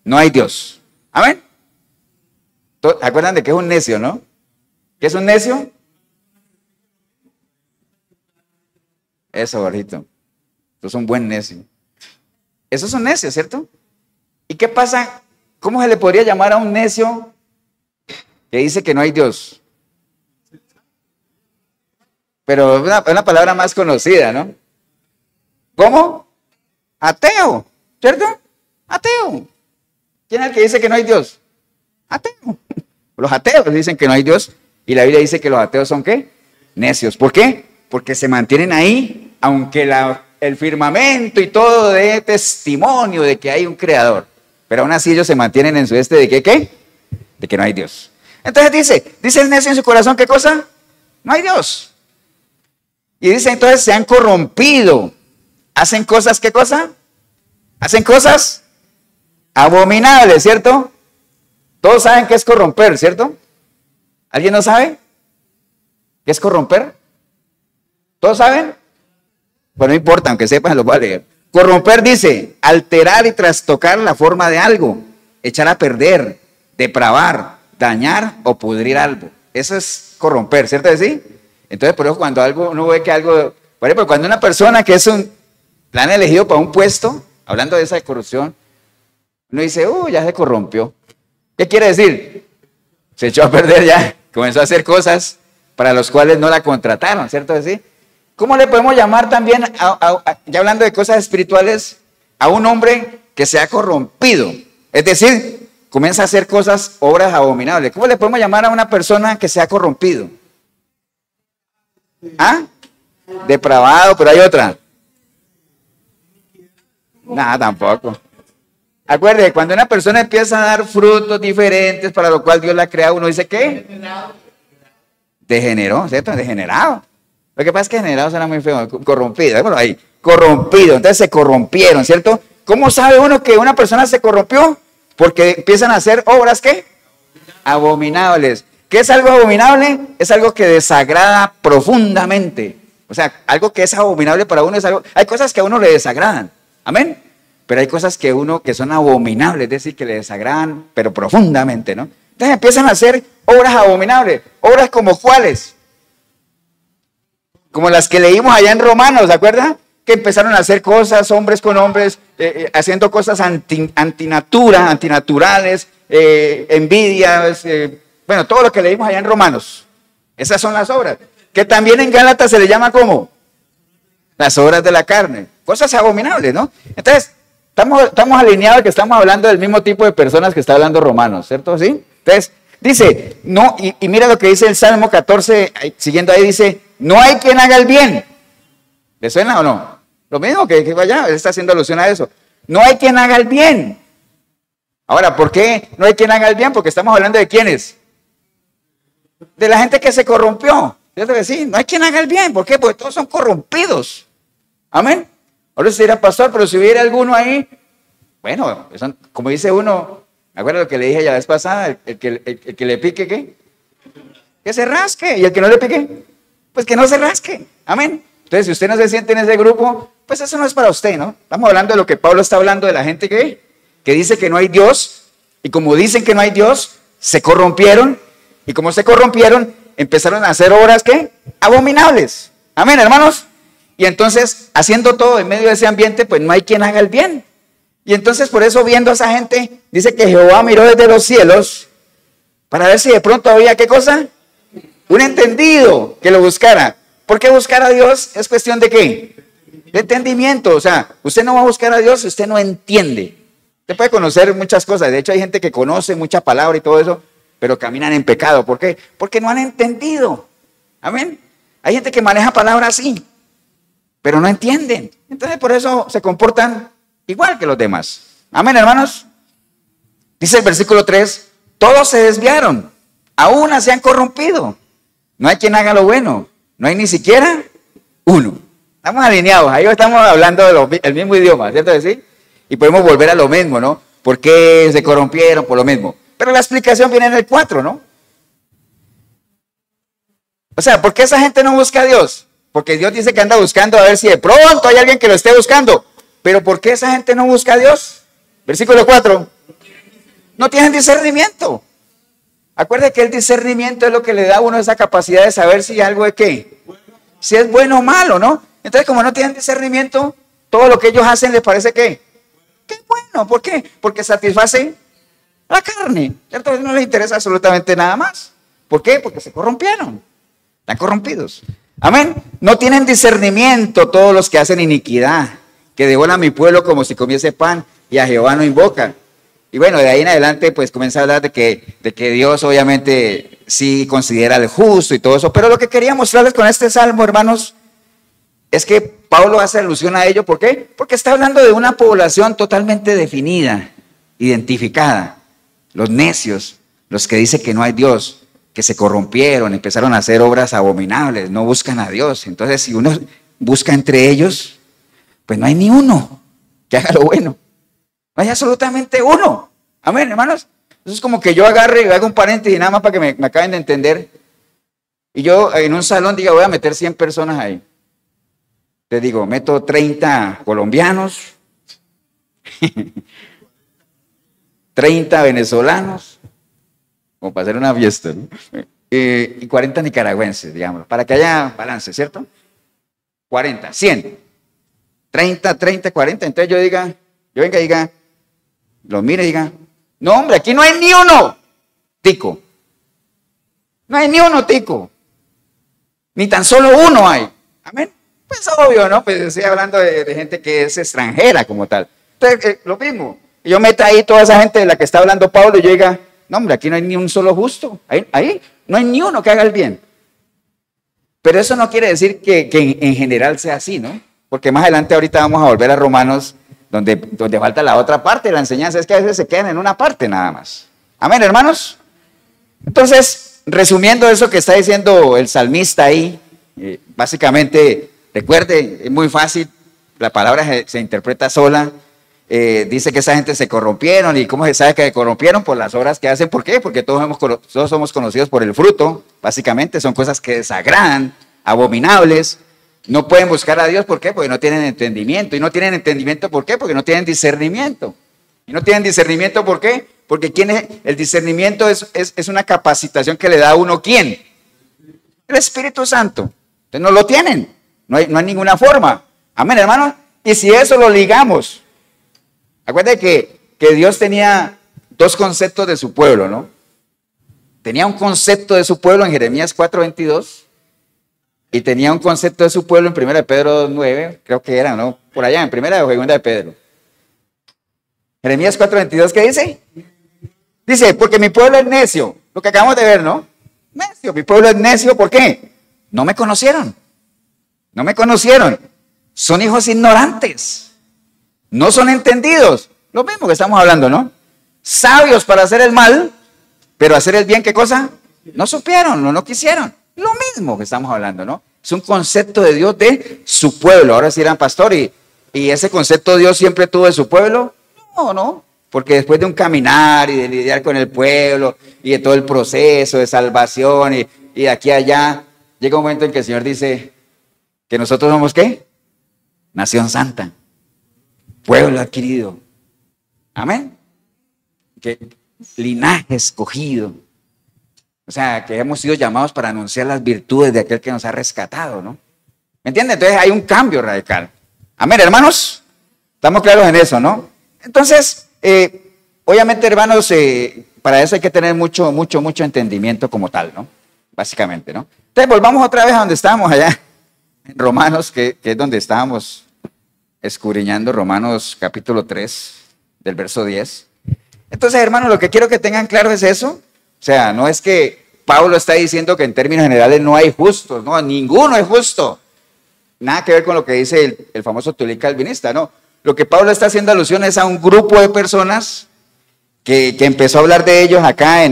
no hay Dios. Amén. ¿Acuerdan de que es un necio, no? ¿Qué es un necio? Eso, Borjito. Eso es un buen necio. Eso es un necio, ¿cierto? ¿Y qué pasa? ¿Cómo se le podría llamar a un necio que dice que no hay Dios? Pero una palabra más conocida, ¿no? ¿Cómo? Ateo, ¿cierto? Ateo. ¿Quién es el que dice que no hay Dios? Ateo. Los ateos dicen que no hay Dios y la Biblia dice que los ateos son ¿qué? Necios. ¿Por qué? Porque se mantienen ahí, aunque el firmamento y todo dé testimonio de que hay un creador. Pero aún así ellos se mantienen en su ¿de qué? De que no hay Dios. Entonces dice el necio en su corazón, ¿qué cosa? No hay Dios. Y dice entonces se han corrompido. ¿Hacen cosas qué cosa? Hacen cosas abominables, ¿cierto? Todos saben qué es corromper, ¿cierto? ¿Alguien no sabe? ¿Qué es corromper? ¿Todos saben? Pues no importa, aunque sepan, lo voy a leer. Corromper dice, alterar y trastocar la forma de algo, echar a perder, depravar, dañar o pudrir algo. Eso es corromper, ¿cierto que sí? Entonces, por eso cuando uno ve que algo, por ejemplo, cuando una persona que la han elegido para un puesto, hablando de esa corrupción, uno dice, ya se corrompió. ¿Qué quiere decir? Se echó a perder ya, comenzó a hacer cosas para las cuales no la contrataron, ¿cierto que sí? ¿Cómo le podemos llamar también, ya hablando de cosas espirituales, a un hombre que se ha corrompido? Es decir, comienza a hacer cosas, obras abominables. ¿Cómo le podemos llamar a una persona que se ha corrompido? ¿Ah? Depravado, pero hay otra. Nada, tampoco. Acuérdate, cuando una persona empieza a dar frutos diferentes para lo cual Dios la crea, uno dice, ¿qué? Degeneró, ¿cierto? Degenerado. Lo que pasa es que degenerado suena muy feo, corrompido, bueno, ahí, corrompido, entonces se corrompieron, ¿cierto? ¿cómo sabe uno que una persona se corrompió? Porque empiezan a hacer obras, ¿qué? Abominables. ¿Qué es algo abominable? Es algo que desagrada profundamente. O sea, algo que es abominable para uno es algo... Hay cosas que a uno le desagradan. Amén. Pero hay cosas que son abominables, es decir, que le desagradan, pero profundamente, ¿no? Entonces empiezan a hacer obras abominables. ¿Obras como cuáles? Como las que leímos allá en Romanos, ¿se acuerdan? Que empezaron a hacer cosas, hombres con hombres, haciendo cosas antinaturales, envidias, bueno, todo lo que leímos allá en Romanos. Esas son las obras. Que también en Gálatas se le llama como las obras de la carne. Cosas abominables, ¿no? Entonces, estamos alineados que estamos hablando del mismo tipo de personas que está hablando Romanos, ¿cierto? ¿Sí? Entonces, dice, no, y mira lo que dice el Salmo 14, siguiendo ahí, dice, no hay quien haga el bien. ¿Le suena o no? Lo mismo que vaya, él está haciendo alusión a eso. No hay quien haga el bien. Ahora, ¿por qué no hay quien haga el bien? Porque estamos hablando de quiénes. De la gente que se corrompió. ¿Cierto que sí? No hay quien haga el bien. ¿Por qué? Porque todos son corrompidos. Amén. Ahora se dirá, pastor, pero si hubiera alguno ahí, bueno, como dice uno, ¿me acuerdo lo que le dije ya la vez pasada? El que le pique, ¿qué? Que se rasque. Y el que no le pique, pues que no se rasque. Amén. Entonces, si usted no se siente en ese grupo, pues eso no es para usted, ¿no? Estamos hablando de lo que Pablo está hablando de la gente que dice que no hay Dios, y como dicen que no hay Dios, se corrompieron, y como se corrompieron, empezaron a hacer obras, ¿qué? Abominables. Amén, hermanos. Y entonces, haciendo todo en medio de ese ambiente, pues no hay quien haga el bien. Y entonces, por eso, viendo a esa gente, dice que Jehová miró desde los cielos, para ver si de pronto había, ¿qué cosa? Un entendido que lo buscara. ¿Por qué buscar a Dios? Es cuestión de ¿qué? De entendimiento. O sea, usted no va a buscar a Dios si usted no entiende. Usted puede conocer muchas cosas. De hecho, hay gente que conoce mucha palabra y todo eso, pero caminan en pecado. ¿Por qué? Porque no han entendido. Amén. Hay gente que maneja palabras así, pero no entienden. Entonces, por eso se comportan igual que los demás. Amén, hermanos. Dice el versículo 3, todos se desviaron, aún se han corrompido. No hay quien haga lo bueno. No hay ni siquiera uno. Estamos alineados, ahí estamos hablando del mismo idioma, ¿cierto que sí? Y podemos volver a lo mismo, ¿no? ¿Por qué se corrompieron? Por lo mismo. Pero la explicación viene en el 4, ¿no? O sea, ¿por qué esa gente no busca a Dios? Porque Dios dice que anda buscando a ver si de pronto hay alguien que lo esté buscando. Pero ¿por qué esa gente no busca a Dios? Versículo 4. No tienen discernimiento. Acuerde que el discernimiento es lo que le da a uno esa capacidad de saber si algo es qué. Si es bueno o malo, ¿no? Entonces, como no tienen discernimiento, todo lo que ellos hacen les parece que es bueno. ¿Por qué? Porque satisface la carne. ¿Cierto? No les interesa absolutamente nada más. ¿Por qué? Porque se corrompieron. Están corrompidos. Amén. No tienen discernimiento todos los que hacen iniquidad, que devoran a mi pueblo como si comiese pan y a Jehová no invocan. Y bueno, de ahí en adelante pues comienza a hablar de que Dios obviamente sí considera al justo y todo eso. Pero lo que quería mostrarles con este salmo, hermanos, es que Pablo hace alusión a ello. ¿Por qué? Porque está hablando de una población totalmente definida, identificada. Los necios, los que dicen que no hay Dios, que se corrompieron, empezaron a hacer obras abominables, no buscan a Dios. Entonces, si uno busca entre ellos, pues no hay ni uno que haga lo bueno. No hay absolutamente uno. Amén, hermanos. Eso es como que yo agarre y haga un paréntesis nada más para que me acaben de entender. Y yo en un salón diga, voy a meter 100 personas ahí. Te digo, meto 30 colombianos, 30 venezolanos, como para hacer una fiesta, ¿no? Y 40 nicaragüenses, digamos, para que haya balance, ¿cierto? 40, 100, 30, 30, 40. Entonces yo venga y diga, lo mire y diga, no hombre, aquí no hay ni uno tico. No hay ni uno tico. Ni tan solo uno hay. Amén. Pues obvio, ¿no? Pues estoy hablando de gente que es extranjera como tal. Entonces, lo mismo. Y yo meta ahí toda esa gente de la que está hablando Pablo y yo diga, no hombre, aquí no hay ni un solo justo. Ahí no hay ni uno que haga el bien. Pero eso no quiere decir que en general sea así, ¿no? Porque más adelante ahorita vamos a volver a Romanos, donde falta la otra parte de la enseñanza. Es que a veces se quedan en una parte nada más. Amén, hermanos. Entonces, resumiendo eso que está diciendo el salmista ahí, básicamente, recuerde, es muy fácil, la palabra se interpreta sola. dice que esa gente se corrompieron. ¿Y cómo se sabe que se corrompieron? Por las obras que hacen. ¿Por qué? Porque todos somos conocidos por el fruto. Básicamente son cosas que desagradan, abominables. No pueden buscar a Dios. ¿Por qué? Porque no tienen entendimiento. Y no tienen entendimiento, ¿por qué? Porque no tienen discernimiento. Y no tienen discernimiento, ¿por qué? Porque el discernimiento es una capacitación que le da a uno, ¿quién? El Espíritu Santo. Entonces no lo tienen. No hay ninguna forma. Amén, hermanos. Y si eso lo ligamos, acuérdense que Dios tenía dos conceptos de su pueblo, ¿no? Tenía un concepto de su pueblo en Jeremías 4:22 y tenía un concepto de su pueblo en 1 Pedro 2:9, creo que era, ¿no? Por allá, en 1 o 2 de Pedro. Jeremías 4:22, ¿qué dice? Dice, porque mi pueblo es necio, lo que acabamos de ver, ¿no? Necio, mi pueblo es necio, ¿por qué? No me conocieron. No me conocieron. Son hijos ignorantes. No son entendidos. Lo mismo que estamos hablando, ¿no? Sabios para hacer el mal, pero hacer el bien, ¿qué cosa? No supieron, no quisieron. Lo mismo que estamos hablando, ¿no? Es un concepto de Dios de su pueblo. Ahora sí dirán, pastor, ¿y ese concepto Dios siempre tuvo de su pueblo? No. Porque después de un caminar y de lidiar con el pueblo y de todo el proceso de salvación y de aquí a allá, llega un momento en que el Señor dice que nosotros somos, ¿qué? Nación santa, pueblo adquirido. Amén. Que linaje escogido. O sea, que hemos sido llamados para anunciar las virtudes de aquel que nos ha rescatado, ¿no? ¿Me entienden? Entonces hay un cambio radical. Amén, hermanos. Estamos claros en eso, ¿no? Entonces, obviamente, hermanos, para eso hay que tener mucho entendimiento como tal, ¿no? Básicamente, ¿no? Entonces, volvamos otra vez a donde estábamos allá, en Romanos, que es donde estábamos escudriñando, Romanos capítulo 3, del verso 10. Entonces, hermanos, lo que quiero que tengan claro es eso. O sea, no es que Pablo está diciendo que en términos generales no hay justos, no, ninguno es justo. Nada que ver con lo que dice el famoso Tulí calvinista, no. Lo que Pablo está haciendo alusión es a un grupo de personas que empezó a hablar de ellos acá,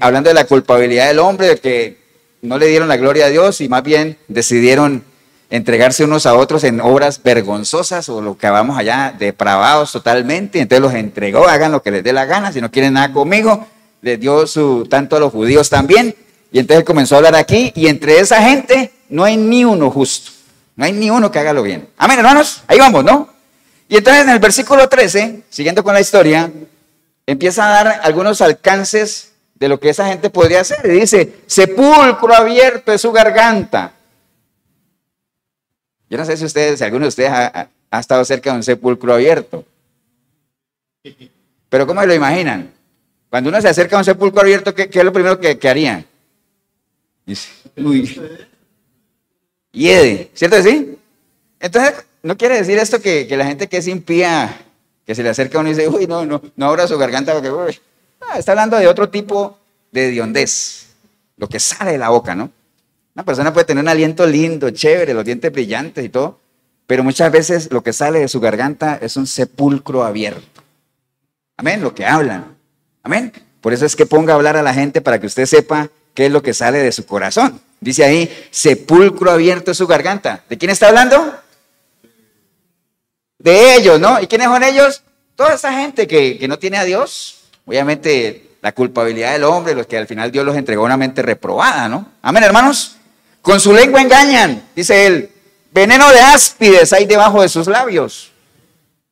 hablando de la culpabilidad del hombre, de que no le dieron la gloria a Dios y más bien decidieron entregarse unos a otros en obras vergonzosas o lo que vamos allá, depravados totalmente. Entonces los entregó, hagan lo que les dé la gana, si no quieren nada conmigo, les dio tanto a los judíos también. Y entonces comenzó a hablar aquí y entre esa gente no hay ni uno justo, no hay ni uno que haga lo bien. Amén, hermanos, ahí vamos, ¿no? Y entonces en el versículo 13, siguiendo con la historia, empieza a dar algunos alcances de lo que esa gente podría hacer. Y dice, sepulcro abierto es su garganta. Yo no sé si alguno de ustedes ha estado cerca de un sepulcro abierto. Pero ¿cómo se lo imaginan? Cuando uno se acerca a un sepulcro abierto, ¿qué es lo primero que harían? Dice, uy, hiede, ¿cierto que sí? Entonces, no quiere decir esto que la gente que es impía, que se le acerca a uno y dice, uy, no abra su garganta porque, uy. No, está hablando de otro tipo de hediondez, lo que sale de la boca, ¿no? Una persona puede tener un aliento lindo, chévere, los dientes brillantes y todo, pero muchas veces lo que sale de su garganta es un sepulcro abierto. Amén, lo que hablan. Amén. Por eso es que ponga a hablar a la gente para que usted sepa qué es lo que sale de su corazón. Dice ahí, sepulcro abierto es su garganta. ¿De quién está hablando? De ellos, ¿no? ¿Y quiénes son ellos? Toda esa gente que no tiene a Dios. Obviamente la culpabilidad del hombre, los que al final Dios los entregó a una mente reprobada, ¿no? Amén, hermanos. Con su lengua engañan, dice él. Veneno de áspides hay debajo de sus labios.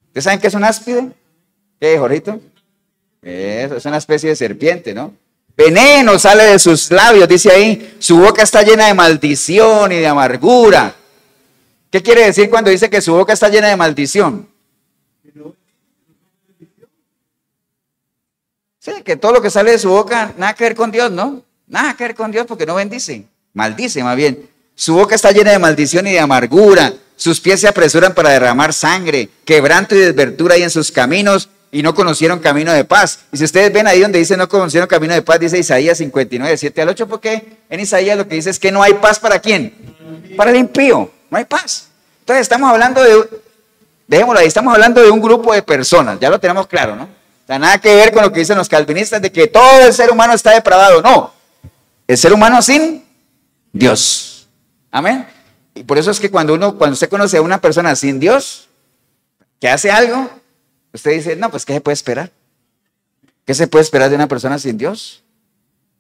¿Ustedes saben qué es un áspide? ¿Qué, Jorgito? Eso es una especie de serpiente, ¿no? Veneno sale de sus labios, dice ahí. Su boca está llena de maldición y de amargura. ¿Qué quiere decir cuando dice que su boca está llena de maldición? Sí, que todo lo que sale de su boca, nada que ver con Dios, ¿no? Nada que ver con Dios porque no bendice, maldice más bien. Su boca está llena de maldición y de amargura. Sus pies se apresuran para derramar sangre. Quebranto y desventura hay en sus caminos y no conocieron camino de paz. Y si ustedes ven ahí donde dice no conocieron camino de paz, dice Isaías 59, 7 al 8, porque en Isaías lo que dice es que no hay paz ¿para quién? Para el impío, no hay paz. Entonces estamos hablando dejémoslo ahí, estamos hablando de un grupo de personas, ya lo tenemos claro, ¿no? O sea, nada que ver con lo que dicen los calvinistas de que todo el ser humano está depravado, no. El ser humano sin Dios. Amén. Y por eso es que cuando usted conoce a una persona sin Dios, que hace algo, Usted dice, no, pues ¿qué se puede esperar? ¿Qué se puede esperar de una persona sin Dios?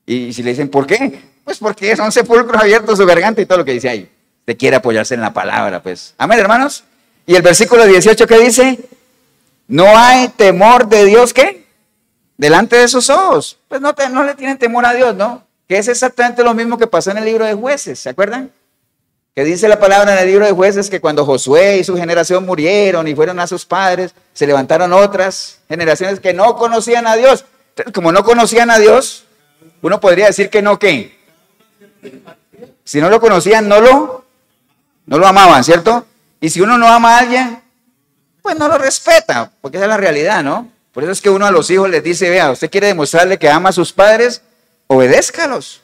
Y si le dicen, ¿por qué? Pues porque son sepulcros abiertos su garganta y todo lo que dice ahí. Usted quiere apoyarse en la palabra, pues. Amén, hermanos. Y el versículo 18, ¿qué dice? No hay temor de Dios, ¿qué? Delante de sus ojos. Pues no le tienen temor a Dios, ¿no? Que es exactamente lo mismo que pasó en el libro de Jueces, ¿se acuerdan? Que dice la palabra en el libro de Jueces que cuando Josué y su generación murieron y fueron a sus padres, se levantaron otras generaciones que no conocían a Dios. Entonces, como no conocían a Dios, uno podría decir que no, ¿qué? Si no lo conocían, no lo amaban, ¿cierto? Y si uno no ama a alguien, pues no lo respeta, porque esa es la realidad, ¿no? Por eso es que uno a los hijos les dice, vea, usted quiere demostrarle que ama a sus padres, obedézcalos,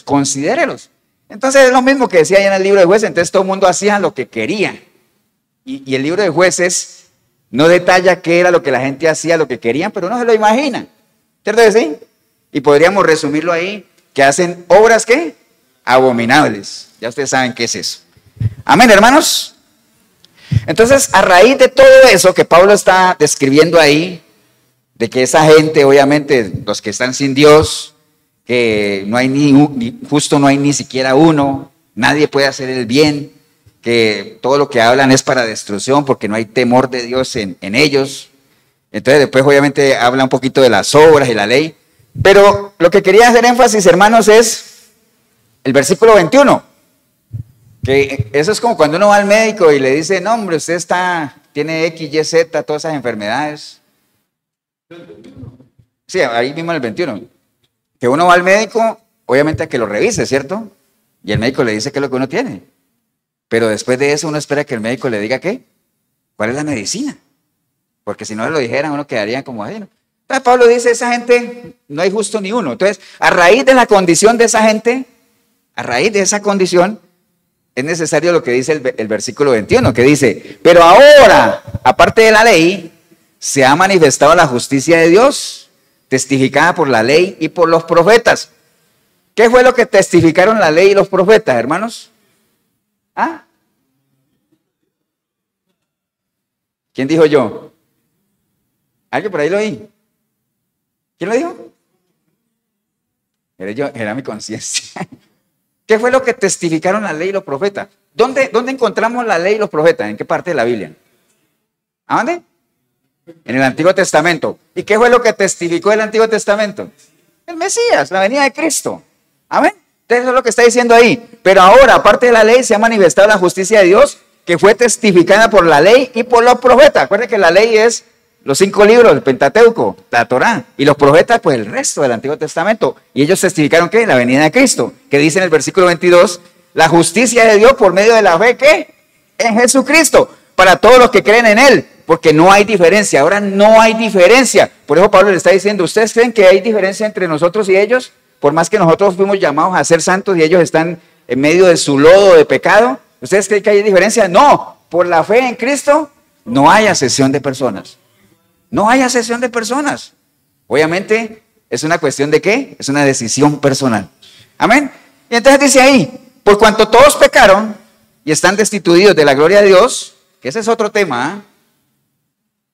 considérelos. Entonces es lo mismo que decía ahí en el libro de Jueces, entonces todo el mundo hacía lo que quería. Y el libro de Jueces no detalla qué era lo que la gente hacía, lo que querían, pero uno se lo imagina, ¿cierto que sí? Y podríamos resumirlo ahí, que hacen obras, ¿qué? Abominables. Ya ustedes saben qué es eso. Amén, hermanos. Entonces, a raíz de todo eso que Pablo está describiendo ahí, de que esa gente, obviamente, los que están sin Dios, que no hay justo no hay ni siquiera uno, nadie puede hacer el bien, que todo lo que hablan es para destrucción porque no hay temor de Dios en ellos. Entonces después obviamente habla un poquito de las obras y la ley, pero lo que quería hacer énfasis, hermanos, es el versículo 21, que eso es como cuando uno va al médico y le dice, no hombre, usted tiene X, Y, Z, todas esas enfermedades. Sí, ahí mismo en el 21. Que uno va al médico, obviamente a que lo revise, ¿cierto? Y el médico le dice qué es lo que uno tiene. Pero después de eso uno espera que el médico le diga qué, cuál es la medicina. Porque si no se lo dijeran, uno quedaría como ahí, ¿no? Entonces Pablo dice, esa gente no hay justo ni uno. Entonces, a raíz de la condición de esa gente, a raíz de esa condición, es necesario lo que dice el versículo 21, que dice, pero ahora, aparte de la ley, se ha manifestado la justicia de Dios, testificada por la ley y por los profetas. ¿Qué fue lo que testificaron la ley y los profetas, hermanos? ¿Ah? ¿Quién dijo yo? ¿Alguien por ahí lo oí? ¿Quién lo dijo? Era mi conciencia. ¿Qué fue lo que testificaron la ley y los profetas? ¿Dónde encontramos la ley y los profetas? ¿En qué parte de la Biblia? ¿A dónde? En el Antiguo Testamento. ¿Y qué fue lo que testificó el Antiguo Testamento? El Mesías, la venida de Cristo. Amén. Entonces eso es lo que está diciendo ahí. Pero ahora, aparte de la ley, se ha manifestado la justicia de Dios, que fue testificada por la ley y por los profetas. Acuérdense que la ley es los 5 libros, el Pentateuco, la Torá, y los profetas, pues el resto del Antiguo Testamento. Y ellos testificaron que la venida de Cristo, que dice en el versículo 22, la justicia de Dios por medio de la fe, ¿qué? En Jesucristo, para todos los que creen en Él, porque no hay diferencia. Ahora no hay diferencia. Por eso Pablo le está diciendo, ¿ustedes creen que hay diferencia entre nosotros y ellos? Por más que nosotros fuimos llamados a ser santos y ellos están en medio de su lodo de pecado, ¿ustedes creen que hay diferencia? No, por la fe en Cristo no hay acepción de personas. No hay acepción de personas. Obviamente, ¿es una cuestión de qué? Es una decisión personal. Amén. Y entonces dice ahí, por cuanto todos pecaron y están destituidos de la gloria de Dios, que ese es otro tema,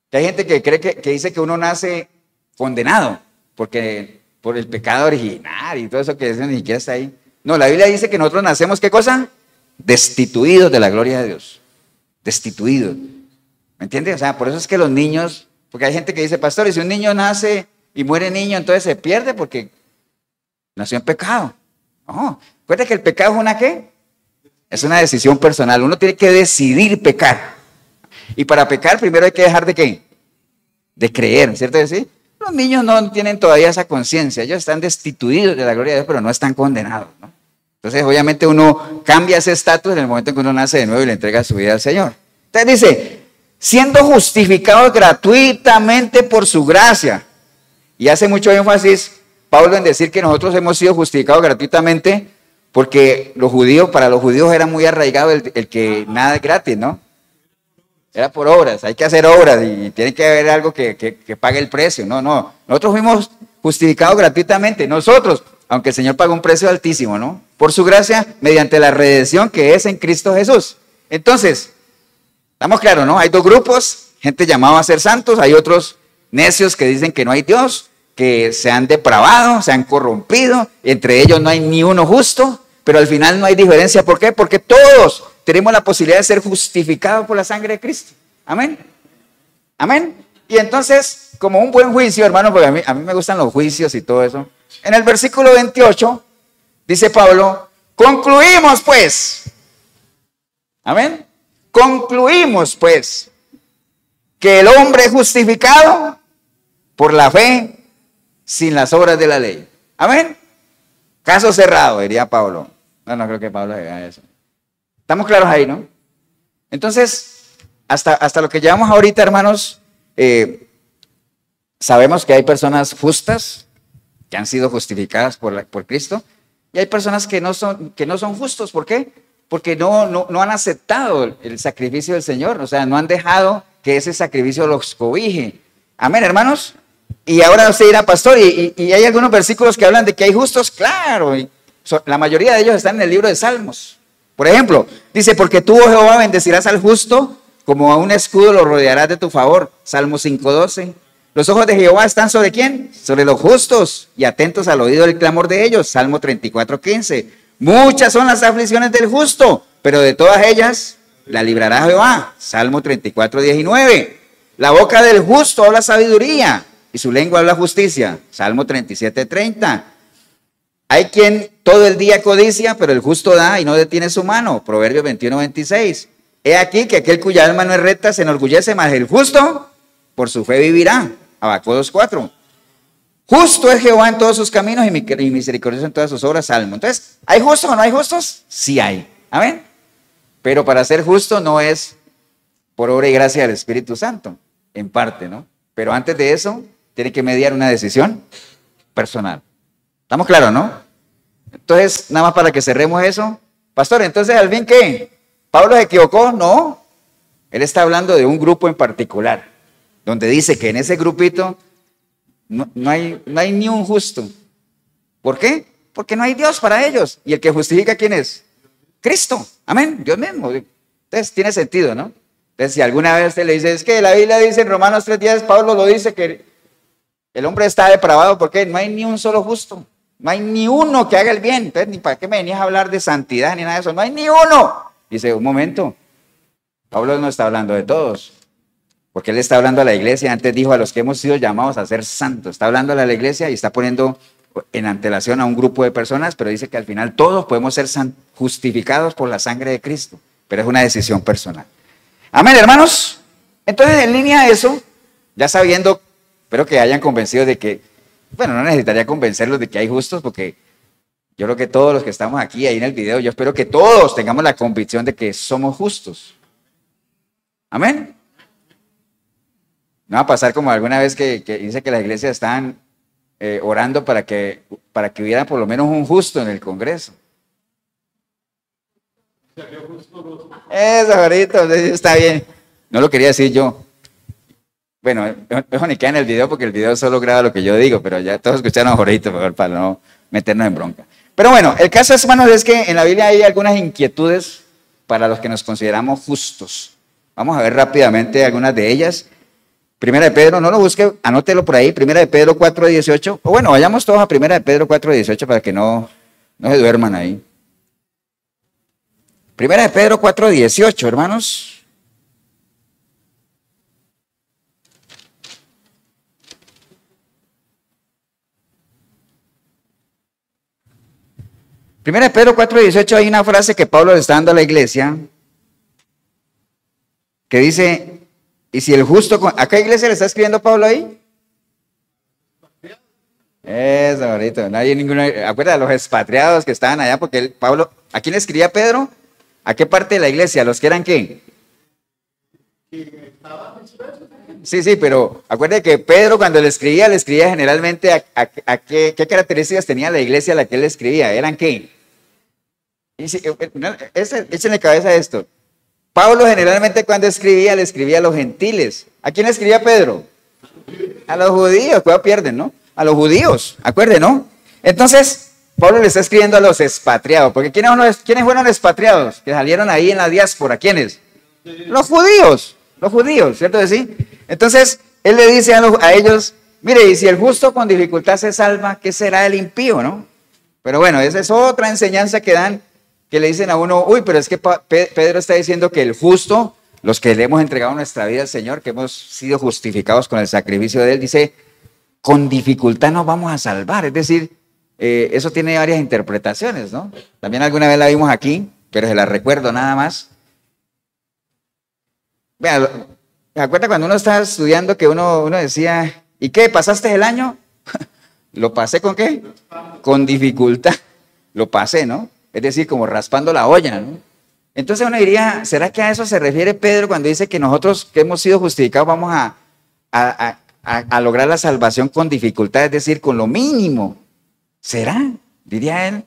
que hay gente que cree que dice que uno nace condenado, porque por el pecado original y todo eso que dicen ni siquiera está ahí. No, la Biblia dice que nosotros nacemos, ¿qué cosa? Destituidos de la gloria de Dios. Destituidos. ¿Me entiendes? O sea, por eso es que los niños, porque hay gente que dice, pastor, y si un niño nace y muere niño, entonces se pierde porque nació en pecado. No, recuerda que el pecado es una ¿qué? Es una decisión personal. Uno tiene que decidir pecar. Y para pecar primero hay que dejar de ¿qué? De creer, ¿cierto? ¿Sí? Los niños no tienen todavía esa conciencia. Ellos están destituidos de la gloria de Dios, pero no están condenados, ¿no? Entonces, obviamente uno cambia ese estatus en el momento en que uno nace de nuevo y le entrega su vida al Señor. Entonces dice, siendo justificados gratuitamente por su gracia. Y hace mucho énfasis Pablo en decir que nosotros hemos sido justificados gratuitamente porque para los judíos era muy arraigado el que nada es gratis, ¿no? Era por obras, hay que hacer obras y tiene que haber algo que pague el precio. No, nosotros fuimos justificados gratuitamente, nosotros, aunque el Señor pagó un precio altísimo, ¿no? Por su gracia, mediante la redención que es en Cristo Jesús. Entonces, estamos claros, ¿no? Hay dos grupos, gente llamada a ser santos, hay otros necios que dicen que no hay Dios, que se han depravado, se han corrompido, entre ellos no hay ni uno justo, pero al final no hay diferencia. ¿Por qué? Porque todos tenemos la posibilidad de ser justificados por la sangre de Cristo. Amén. Amén. Y entonces, como un buen juicio, hermano, porque a mí me gustan los juicios y todo eso, en el versículo 28 dice Pablo, concluimos pues. Amén. Concluimos pues que el hombre es justificado por la fe sin las obras de la ley. Amén. Caso cerrado, diría Pablo. No creo que Pablo diga eso. Estamos claros ahí, ¿no? Entonces, hasta lo que llevamos ahorita, hermanos, sabemos que hay personas justas que han sido justificadas por Cristo, y hay personas que no son justos. ¿Por qué? Porque no han aceptado el sacrificio del Señor, o sea, no han dejado que ese sacrificio los cobije. Amén, hermanos. Y ahora usted dirá, pastor, y hay algunos versículos que hablan de que hay justos, claro, y la mayoría de ellos están en el libro de Salmos. Por ejemplo, dice, porque tú, oh Jehová, bendecirás al justo, como a un escudo lo rodearás de tu favor. Salmo 5:12. Los ojos de Jehová están ¿sobre quién? Sobre los justos, y atentos al oído del clamor de ellos. Salmo 34:15. Muchas son las aflicciones del justo, pero de todas ellas la librará Jehová. Salmo 34:19. La boca del justo habla sabiduría, y su lengua habla justicia. Salmo 37:30. Hay quien todo el día codicia, pero el justo da y no detiene su mano. Proverbios 21:26. He aquí que aquel cuya alma no es recta se enorgullece, mas el justo por su fe vivirá. Habacuc 2:4. Justo es Jehová en todos sus caminos y misericordioso en todas sus obras. Salmo. Entonces, ¿hay justos o no hay justos? Sí hay. Amén. Pero para ser justo no es por obra y gracia del Espíritu Santo, en parte, ¿no? Pero antes de eso, tiene que mediar una decisión personal. ¿Estamos claros, no? Entonces, nada más para que cerremos eso. Pastor, entonces, ¿al fin qué? ¿Pablo se equivocó? No. Él está hablando de un grupo en particular, donde dice que en ese grupito no hay ni un justo. ¿Por qué? Porque no hay Dios para ellos. ¿Y el que justifica quién es? Cristo. Amén. Dios mismo. Entonces, tiene sentido, ¿no? Entonces, si alguna vez usted le dice, es que la Biblia dice en Romanos 3:10, Pablo lo dice, que el hombre está depravado, porque no hay ni un solo justo. No hay ni uno que haga el bien. Entonces, ni para qué me venías a hablar de santidad ni nada de eso. No hay ni uno. Dice, un momento. Pablo no está hablando de todos, porque él está hablando a la iglesia. Antes dijo a los que hemos sido llamados a ser santos. Está hablando a la iglesia y está poniendo en antelación a un grupo de personas, pero dice que al final todos podemos ser justificados por la sangre de Cristo. Pero es una decisión personal. Amén, hermanos. Entonces, en línea a eso, ya sabiendo, espero que hayan convencido de que, bueno, no necesitaría convencerlos de que hay justos, porque yo creo que todos los que estamos aquí, ahí en el video, yo espero que todos tengamos la convicción de que somos justos. Amén. No va a pasar como alguna vez que dice que las iglesias estaban orando para que hubiera por lo menos un justo en el Congreso. Eso, ahorita está bien. No lo quería decir yo. Bueno, mejor ni queda en el video, porque el video solo graba lo que yo digo, pero ya todos escucharon a Jorito, para no meternos en bronca. Pero bueno, el caso, hermanos, es que en la Biblia hay algunas inquietudes para los que nos consideramos justos. Vamos a ver rápidamente algunas de ellas. Primera de Pedro, no lo busque, anótelo por ahí. Primera de Pedro 4:18. O bueno, vayamos todos a Primera de Pedro 4:18 para que no se duerman ahí. Primera de Pedro 4:18, hermanos. Primera de Pedro 4:18, hay una frase que Pablo le está dando a la iglesia, que dice, y si el justo, ¿a qué iglesia le está escribiendo Pablo ahí? Eso, ahorita, no hay ninguno, acuérdate de los expatriados que estaban allá, porque Pablo, ¿a quién le escribía Pedro? ¿A qué parte de la iglesia? ¿Los que eran qué? Sí, pero acuérdate que Pedro cuando le escribía generalmente a qué características tenía la iglesia a la que él le escribía. ¿Eran qué? Échenle cabeza a esto. Pablo generalmente cuando escribía, le escribía a los gentiles. ¿A quién le escribía Pedro? A los judíos, cuidado pierden, ¿no? A los judíos, acuérdense, ¿no? Entonces, Pablo le está escribiendo a los expatriados, porque ¿quiénes fueron expatriados? Que salieron ahí en la diáspora, ¿quiénes? Los judíos. Los judíos, ¿cierto que sí? Entonces, él le dice a ellos, mire, y si el justo con dificultad se salva, ¿qué será el impío, no? Pero bueno, esa es otra enseñanza que dan, que le dicen a uno, uy, pero es que Pedro está diciendo que el justo, los que le hemos entregado nuestra vida al Señor, que hemos sido justificados con el sacrificio de Él, dice, con dificultad nos vamos a salvar. Es decir, eso tiene varias interpretaciones, ¿no? También alguna vez la vimos aquí, pero se la recuerdo nada más. Vea, ¿se acuerda cuando uno estaba estudiando que uno decía, ¿y qué? ¿Pasaste el año? ¿Lo pasé con qué? Con dificultad. Lo pasé, ¿no? Es decir, como raspando la olla, ¿no? Entonces uno diría, ¿será que a eso se refiere Pedro cuando dice que nosotros que hemos sido justificados vamos a lograr la salvación con dificultad, es decir, con lo mínimo? ¿Será? Diría él.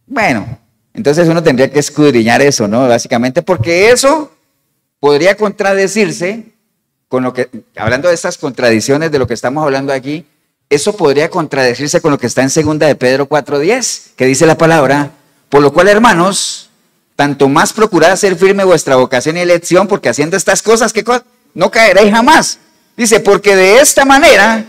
Bueno, entonces uno tendría que escudriñar eso, ¿no? Básicamente porque eso podría contradecirse con lo que, hablando de estas contradicciones de lo que estamos hablando aquí, eso podría contradecirse con lo que está en 2 de Pedro 4:10, que dice la palabra, por lo cual, hermanos, tanto más procurad hacer firme vuestra vocación y elección, porque haciendo estas cosas, ¿qué cosa? No caeréis jamás. Dice, porque de esta manera,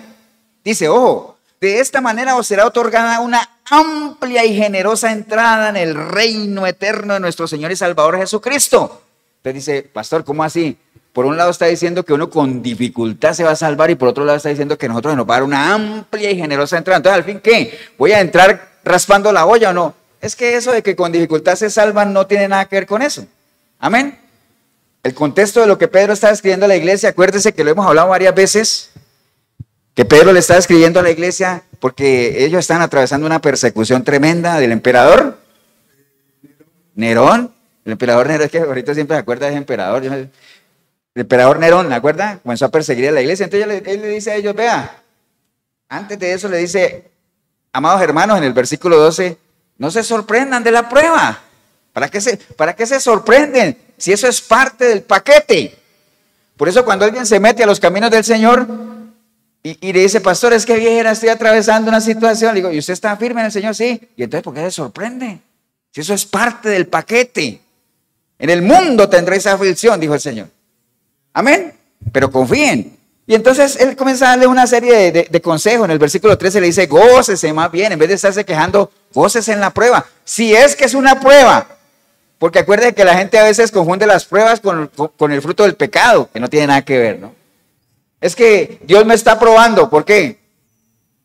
dice, ojo, de esta manera os será otorgada una amplia y generosa entrada en el reino eterno de nuestro Señor y Salvador Jesucristo. Usted dice, pastor, ¿cómo así? Por un lado está diciendo que uno con dificultad se va a salvar y por otro lado está diciendo que nosotros nos va a dar una amplia y generosa entrada. Entonces, ¿al fin qué? ¿Voy a entrar raspando la olla o no? Es que eso de que con dificultad se salvan no tiene nada que ver con eso. Amén. El contexto de lo que Pedro está escribiendo a la iglesia, acuérdese que lo hemos hablado varias veces, que Pedro le está escribiendo a la iglesia porque ellos están atravesando una persecución tremenda del emperador Nerón. El emperador Nerón, es que ahorita siempre se acuerda de ese emperador. El emperador Nerón, ¿se acuerda? Comenzó a perseguir a la iglesia. Entonces él le dice a ellos, vea, antes de eso le dice, amados hermanos, en el versículo 12, no se sorprendan de la prueba. ¿Para qué se sorprenden? Si eso es parte del paquete. Por eso cuando alguien se mete a los caminos del Señor y le dice, pastor, es que viejera, estoy atravesando una situación. Le digo, ¿y usted está firme en el Señor? Sí. ¿Y entonces por qué se sorprende? Si eso es parte del paquete. En el mundo tendréis aflicción, dijo el Señor. Amén. Pero confíen. Y entonces él comienza a darle una serie de consejos. En el versículo 13 le dice, gócese más bien. En vez de estarse quejando, gócese en la prueba. Si es que es una prueba. Porque acuérdense que la gente a veces confunde las pruebas con el fruto del pecado, que no tiene nada que ver, ¿no? Es que Dios me está probando. ¿Por qué?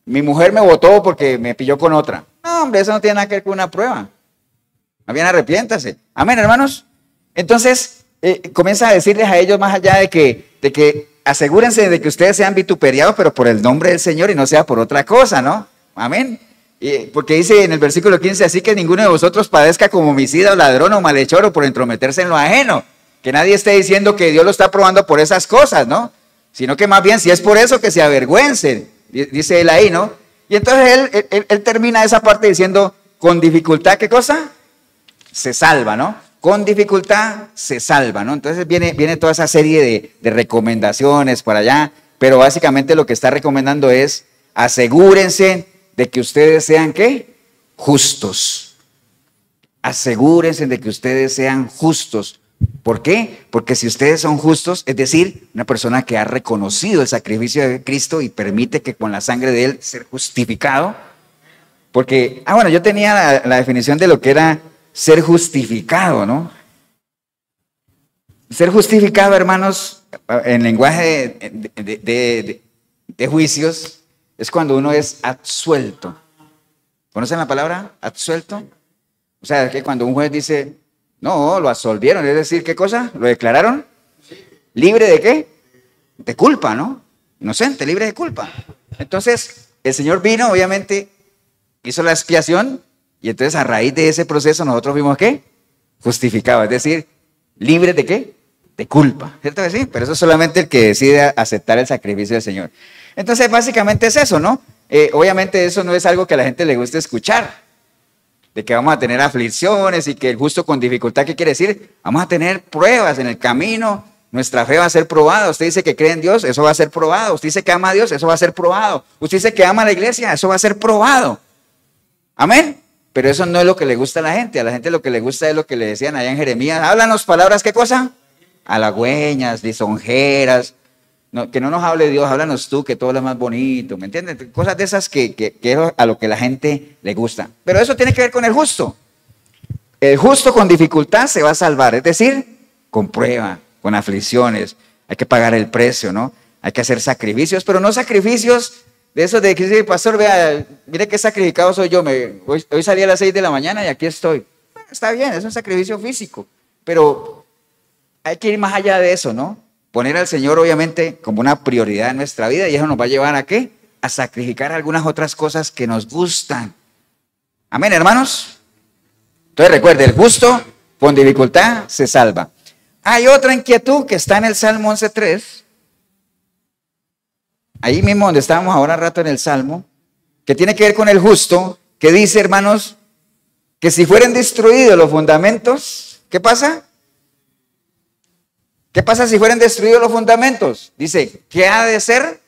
Mi mujer me botó porque me pilló con otra. No, hombre, eso no tiene nada que ver con una prueba. Más bien arrepiéntase. Amén, hermanos. Entonces, comienza a decirles a ellos más allá de que asegúrense de que ustedes sean vituperiados, pero por el nombre del Señor y no sea por otra cosa, ¿no? Amén. Porque dice en el versículo 15, así que ninguno de vosotros padezca como homicida o ladrón o malhechor o por entrometerse en lo ajeno. Que nadie esté diciendo que Dios lo está probando por esas cosas, ¿no? Sino que más bien, si es por eso, que se avergüencen, dice él ahí, ¿no? Y entonces él termina esa parte diciendo, con dificultad, ¿qué cosa? Se salva, ¿no? Con dificultad se salva, ¿no? Entonces viene toda esa serie de recomendaciones por allá, pero básicamente lo que está recomendando es, asegúrense de que ustedes sean, ¿qué? Justos. Asegúrense de que ustedes sean justos. ¿Por qué? Porque si ustedes son justos, es decir, una persona que ha reconocido el sacrificio de Cristo y permite que con la sangre de Él ser justificado. Porque, bueno, yo tenía la definición de lo que era ser justificado, ¿no? Ser justificado, hermanos, en lenguaje de juicios, es cuando uno es absuelto. ¿Conocen la palabra absuelto? O sea, que cuando un juez dice, no, lo absolvieron, es decir, ¿qué cosa? ¿Lo declararon? ¿Libre de qué? De culpa, ¿no? Inocente, libre de culpa. Entonces, el Señor vino, obviamente, hizo la expiación, y entonces a raíz de ese proceso nosotros fuimos, ¿qué? Justificados, es decir, libres de qué? De culpa, ¿cierto que sí? Pero eso es solamente el que decide aceptar el sacrificio del Señor. Entonces, básicamente es eso, ¿no? Obviamente eso no es algo que a la gente le guste escuchar, de que vamos a tener aflicciones y que el justo con dificultad, ¿qué quiere decir? Vamos a tener pruebas en el camino, nuestra fe va a ser probada. Usted dice que cree en Dios, eso va a ser probado. Usted dice que ama a Dios, eso va a ser probado. Usted dice que ama a la iglesia, eso va a ser probado. Amén. Pero eso no es lo que le gusta a la gente lo que le gusta es lo que le decían allá en Jeremías. Háblanos palabras, ¿qué cosa? halagüeñas, lisonjeras. No, que no nos hable Dios, háblanos tú, que todo lo más bonito, ¿me entiendes? Cosas de esas que es a lo que la gente le gusta. Pero eso tiene que ver con el justo. El justo con dificultad se va a salvar, es decir, con prueba, con aflicciones. Hay que pagar el precio, ¿no? Hay que hacer sacrificios, pero no sacrificios de esos de que dice, pastor, vea, mire qué sacrificado soy yo. Hoy salí a las 6 de la mañana y aquí estoy. Está bien, es un sacrificio físico, pero hay que ir más allá de eso, ¿no? Poner al Señor obviamente como una prioridad en nuestra vida y eso nos va a llevar ¿a qué? A sacrificar algunas otras cosas que nos gustan. Amén, hermanos. Entonces recuerde, el justo con dificultad se salva. Hay otra inquietud que está en el Salmo 11.3. Ahí mismo donde estábamos ahora rato en el Salmo, que tiene que ver con el justo, que dice, hermanos, que si fueren destruidos los fundamentos, ¿qué pasa? ¿Qué pasa si fueran destruidos los fundamentos? Dice, ¿qué ha de ser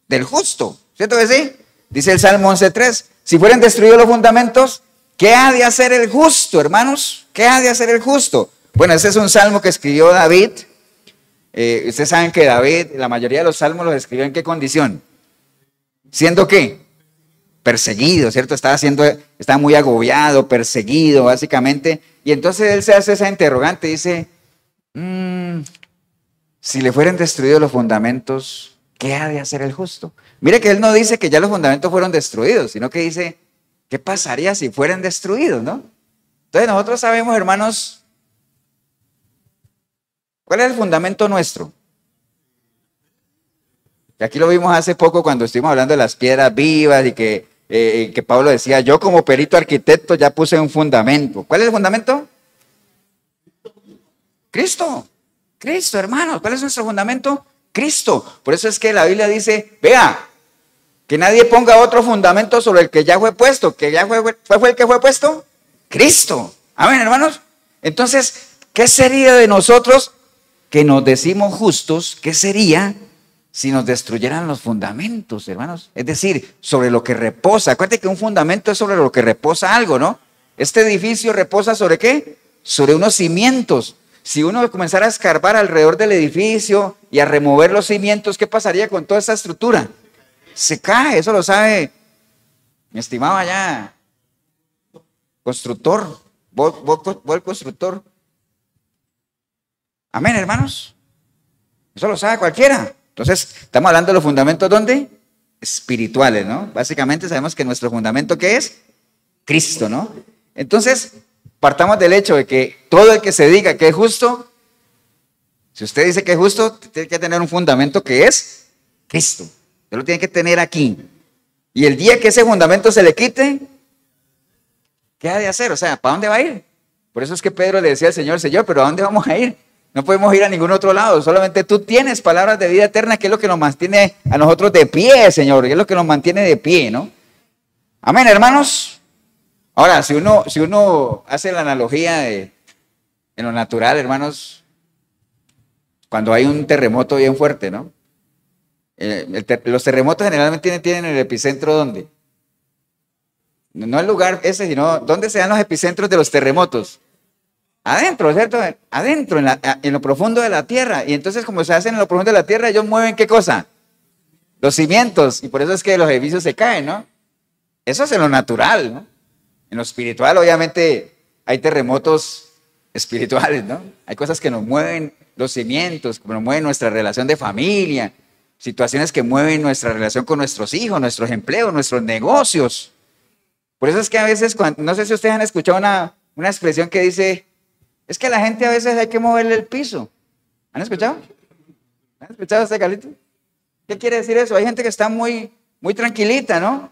del justo? ¿Cierto que sí? Dice el Salmo 11.3, si fueran destruidos los fundamentos, ¿qué ha de hacer el justo, hermanos? ¿Qué ha de hacer el justo? Bueno, ese es un salmo que escribió David. Ustedes saben que David, la mayoría de los salmos los escribió ¿en qué condición? ¿Siendo qué? Perseguido, ¿cierto? Estaba muy agobiado, perseguido, básicamente. Y entonces él se hace esa interrogante, dice, si le fueran destruidos los fundamentos, ¿qué ha de hacer el justo? Mire que él no dice que ya los fundamentos fueron destruidos, sino que dice, ¿qué pasaría si fueran destruidos, no? Entonces nosotros sabemos, hermanos, ¿cuál es el fundamento nuestro? Y aquí lo vimos hace poco cuando estuvimos hablando de las piedras vivas y que Pablo decía, yo como perito arquitecto ya puse un fundamento. ¿Cuál es el fundamento? Cristo. Cristo, hermanos. ¿Cuál es nuestro fundamento? Cristo. Por eso es que la Biblia dice, vea, que nadie ponga otro fundamento sobre el que ya fue puesto. ¿Que ya fue el que fue puesto? Cristo. Amén, hermanos. Entonces, ¿qué sería de nosotros que nos decimos justos? ¿Qué sería si nos destruyeran los fundamentos, hermanos? Es decir, sobre lo que reposa. Acuérdate que un fundamento es sobre lo que reposa algo, ¿no? Este edificio reposa ¿sobre qué? Sobre unos cimientos. Si uno comenzara a escarbar alrededor del edificio y a remover los cimientos, ¿qué pasaría con toda esa estructura? Se cae, eso lo sabe mi estimado allá constructor, vos constructor. Amén, hermanos. Eso lo sabe cualquiera. Entonces, estamos hablando de los fundamentos, ¿dónde? Espirituales, ¿no? Básicamente sabemos que nuestro fundamento, ¿qué es? Cristo, ¿no? Entonces, partamos del hecho de que todo el que se diga que es justo, si usted dice que es justo, tiene que tener un fundamento que es Cristo. Usted lo tiene que tener aquí. Y el día que ese fundamento se le quite, ¿qué ha de hacer? O sea, ¿para dónde va a ir? Por eso es que Pedro le decía al Señor, Señor, ¿pero a dónde vamos a ir? No podemos ir a ningún otro lado, solamente tú tienes palabras de vida eterna, que es lo que nos mantiene a nosotros de pie, Señor, que es lo que nos mantiene de pie, ¿no? Amén, hermanos. Ahora, si uno hace la analogía en lo natural, hermanos, cuando hay un terremoto bien fuerte, ¿no? Los terremotos generalmente tienen el epicentro, ¿dónde? No el lugar ese, sino ¿dónde se dan los epicentros de los terremotos? Adentro, ¿cierto? Adentro, en lo profundo de la tierra. Y entonces, como se hacen en lo profundo de la tierra, ellos mueven ¿qué cosa? Los cimientos. Y por eso es que los edificios se caen, ¿no? Eso es en lo natural, ¿no? En lo espiritual, obviamente, hay terremotos espirituales, ¿no? Hay cosas que nos mueven los cimientos, que nos mueven nuestra relación de familia, situaciones que mueven nuestra relación con nuestros hijos, nuestros empleos, nuestros negocios. Por eso es que a veces, no sé si ustedes han escuchado una expresión que dice, es que a la gente a veces hay que moverle el piso. ¿Han escuchado? ¿Han escuchado este Carlito? ¿Qué quiere decir eso? Hay gente que está muy tranquilita, ¿no?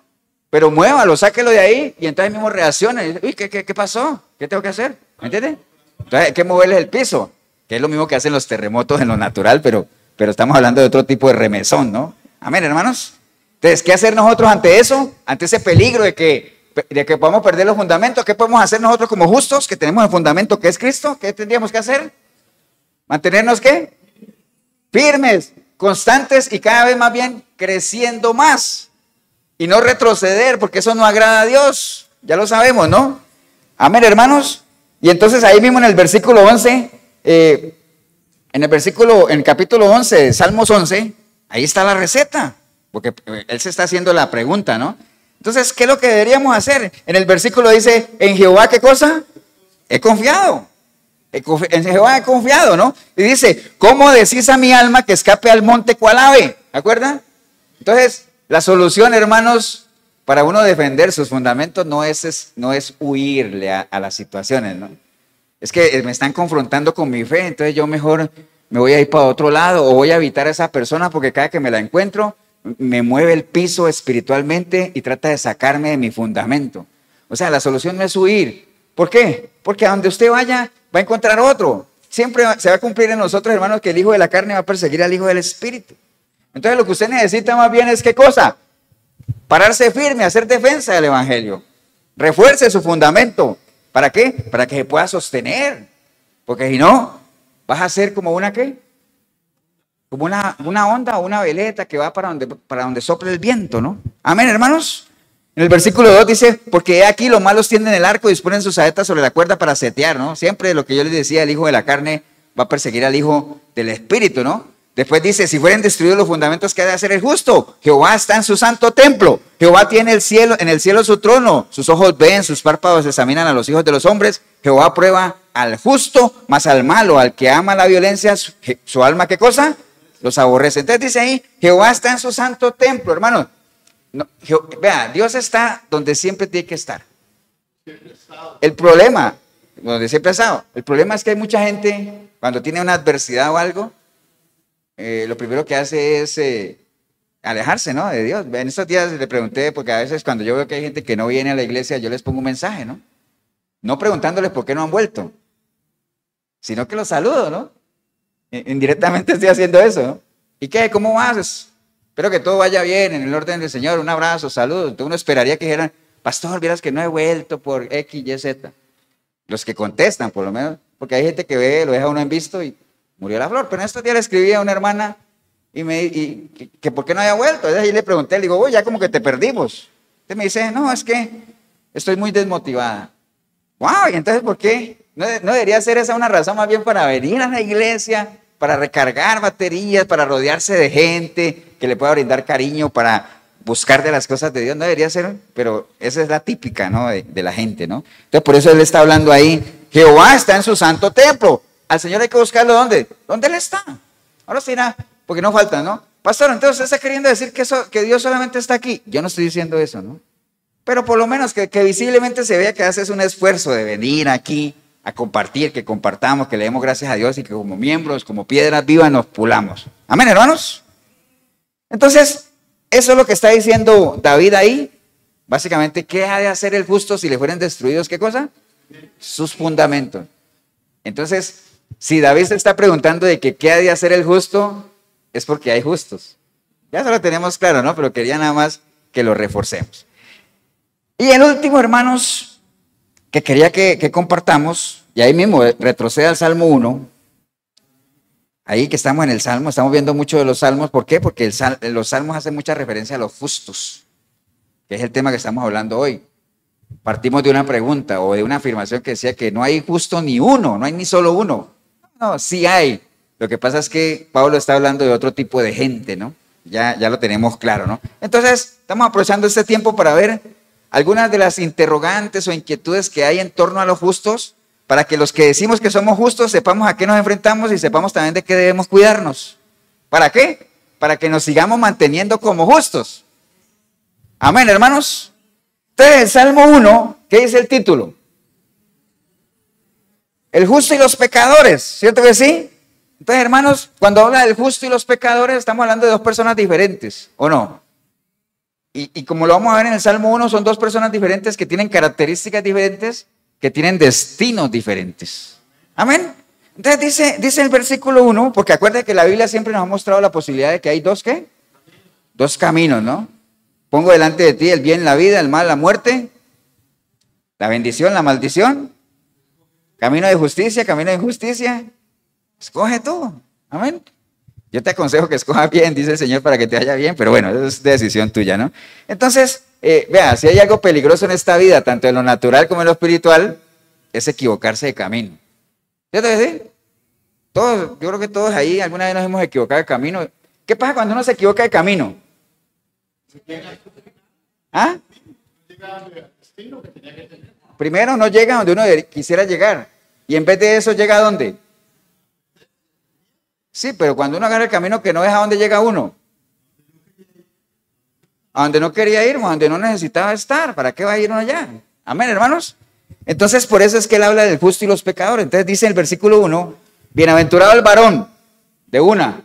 Pero muévalo, sáquelo de ahí y entonces mismo reacciona y dice, uy, ¿qué pasó? ¿Qué tengo que hacer? ¿Me entiendes? Entonces hay que moverles el piso, que es lo mismo que hacen los terremotos en lo natural, pero estamos hablando de otro tipo de remesón, ¿no? Amén, hermanos. Entonces, ¿qué hacer nosotros ante eso? Ante ese peligro de que podamos perder los fundamentos. ¿Qué podemos hacer nosotros como justos, que tenemos el fundamento que es Cristo? ¿Qué tendríamos que hacer? Mantenernos, ¿qué? Firmes, constantes y cada vez más bien creciendo más. Y no retroceder, porque eso no agrada a Dios. Ya lo sabemos, ¿no? Amén, hermanos. Y entonces ahí mismo en el versículo 11, en en el capítulo 11, Salmos 11, ahí está la receta, porque él se está haciendo la pregunta, ¿no? Entonces, ¿qué es lo que deberíamos hacer? En el versículo dice, ¿en Jehová qué cosa? He confiado. En Jehová he confiado, ¿no? Y dice, ¿cómo decís a mi alma que escape al monte cual ave? ¿Acuerdan? Entonces, la solución, hermanos, para uno defender sus fundamentos no es huirle a las situaciones, ¿no? Es que me están confrontando con mi fe, entonces yo mejor me voy a ir para otro lado o voy a evitar a esa persona porque cada que me la encuentro me mueve el piso espiritualmente y trata de sacarme de mi fundamento. O sea, la solución no es huir. ¿Por qué? Porque a donde usted vaya va a encontrar otro. Siempre se va a cumplir en nosotros, hermanos, que el hijo de la carne va a perseguir al hijo del espíritu. Entonces lo que usted necesita más bien es ¿qué cosa? Pararse firme, hacer defensa del evangelio. Refuerce su fundamento. ¿Para qué? Para que se pueda sostener. Porque si no, vas a ser como una ¿qué? Como una onda o una veleta que va para donde sople el viento, ¿no? Amén, hermanos. En el versículo 2 dice, porque he aquí los malos tienden el arco y disponen sus saetas sobre la cuerda para setear, ¿no? Siempre lo que yo les decía, el hijo de la carne va a perseguir al hijo del espíritu, ¿no? Después dice, si fueren destruidos los fundamentos, ¿qué ha de hacer el justo? Jehová está en su santo templo. Jehová tiene en el cielo su trono. Sus ojos ven, sus párpados examinan a los hijos de los hombres. Jehová prueba al justo, mas al malo, al que ama la violencia, su alma, ¿qué cosa? Los aborrece. Entonces dice ahí, Jehová está en su santo templo, hermano. No, vea, Dios está donde siempre tiene que estar. El problema, donde siempre ha estado, el problema es que hay mucha gente, cuando tiene una adversidad o algo, lo primero que hace es alejarse, ¿no? De Dios. En estos días le pregunté, porque a veces cuando yo veo que hay gente que no viene a la iglesia, yo les pongo un mensaje, ¿no? No preguntándoles por qué no han vuelto, sino que los saludo, ¿no? Indirectamente estoy haciendo eso, ¿no? ¿Y qué? ¿Cómo vas? Espero que todo vaya bien en el orden del Señor. Un abrazo, saludos. Entonces uno esperaría que dijeran, pastor, vieras que no he vuelto por X, Y, Z. Los que contestan, por lo menos, porque hay gente que ve, lo deja uno en visto y murió la flor. Pero en estos días le escribí a una hermana que por qué no había vuelto. Entonces ahí le pregunté, le digo, oye, ya como que te perdimos. Entonces me dice, no, es que estoy muy desmotivada. Wow, y entonces ¿por qué? ¿No debería ser esa una razón más bien para venir a la iglesia, para recargar baterías, para rodearse de gente que le pueda brindar cariño, para buscar de las cosas de Dios? No debería ser, pero esa es la típica, ¿no? de la gente, ¿no? Entonces por eso él está hablando ahí, Jehová está en su santo templo. Al Señor hay que buscarlo ¿dónde? ¿Dónde él está? Ahora sí, porque no falta, ¿no? Pastor, entonces usted está queriendo decir que Dios solamente está aquí. Yo no estoy diciendo eso, ¿no? Pero por lo menos que visiblemente se vea que haces un esfuerzo de venir aquí a compartir, que compartamos, que le demos gracias a Dios y que como miembros, como piedras vivas nos pulamos. Amén, hermanos. Entonces, eso es lo que está diciendo David ahí. Básicamente, ¿qué ha de hacer el justo si le fueren destruidos? ¿Qué cosa? Sus fundamentos. Entonces, si David se está preguntando de que qué ha de hacer el justo, es porque hay justos. Ya eso lo tenemos claro, ¿no? Pero quería nada más que lo reforcemos. Y el último, hermanos, que quería que compartamos, y ahí mismo retrocede al Salmo 1, ahí que estamos en el Salmo, estamos viendo mucho de los Salmos. ¿Por qué? Porque los Salmos hacen mucha referencia a los justos, que es el tema que estamos hablando hoy. Partimos de una pregunta o de una afirmación que decía que no hay justo ni uno, no hay ni solo uno. No, sí hay. Lo que pasa es que Pablo está hablando de otro tipo de gente, ¿no? Ya lo tenemos claro, ¿no? Entonces, estamos aprovechando este tiempo para ver algunas de las interrogantes o inquietudes que hay en torno a los justos, para que los que decimos que somos justos sepamos a qué nos enfrentamos y sepamos también de qué debemos cuidarnos. ¿Para qué? Para que nos sigamos manteniendo como justos. Amén, hermanos. Entonces, el Salmo 1, ¿qué dice el título? El justo y los pecadores, ¿cierto que sí? Entonces, hermanos, cuando habla del justo y los pecadores, estamos hablando de dos personas diferentes, ¿o no? Y como lo vamos a ver en el Salmo 1, son dos personas diferentes que tienen características diferentes, que tienen destinos diferentes. Amén. Entonces dice el versículo 1, porque acuérdense que la Biblia siempre nos ha mostrado la posibilidad de que hay dos, ¿qué? Dos caminos, ¿no? Pongo delante de ti el bien, la vida, el mal, la muerte, la bendición, la maldición, camino de justicia, camino de injusticia. Escoge tú. Amén. Yo te aconsejo que escojas bien, dice el Señor, para que te vaya bien, pero bueno, eso es decisión tuya, ¿no? Entonces, vea, si hay algo peligroso en esta vida, tanto en lo natural como en lo espiritual, es equivocarse de camino. ¿Cierto que sí? Todos, yo creo que todos ahí alguna vez nos hemos equivocado de camino. ¿Qué pasa cuando uno se equivoca de camino? ¿Ah? Primero no llega donde uno quisiera llegar. Y en vez de eso llega a dónde. Sí, pero cuando uno agarra el camino que no es a dónde llega uno. A donde no quería ir, a donde no necesitaba estar. ¿Para qué va a ir uno allá? Amén, hermanos. Entonces, por eso es que él habla del justo y los pecadores. Entonces dice en el versículo 1, bienaventurado el varón, de una.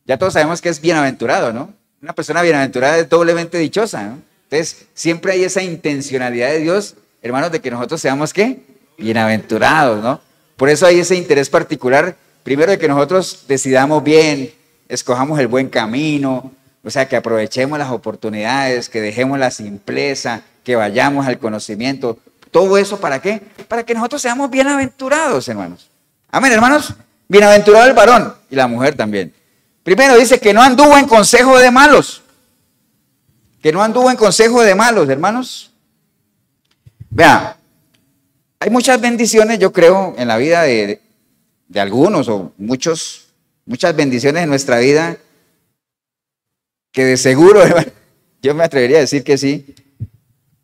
Ya todos sabemos que es bienaventurado, ¿no? Una persona bienaventurada es doblemente dichosa, ¿no? Entonces, siempre hay esa intencionalidad de Dios, hermanos, de que nosotros seamos, ¿qué? Bienaventurados, ¿no? Por eso hay ese interés particular, primero de que nosotros decidamos bien, escojamos el buen camino, o sea, que aprovechemos las oportunidades, que dejemos la simpleza, que vayamos al conocimiento. ¿Todo eso para qué? Para que nosotros seamos bienaventurados, hermanos. Amén, hermanos. Bienaventurado el varón y la mujer también. Primero dice que no anduvo en consejo de malos. Que no anduvo en consejo de malos, hermanos. Vea, hay muchas bendiciones, yo creo, en la vida de algunos o muchas bendiciones en nuestra vida que de seguro, hermano, yo me atrevería a decir que sí,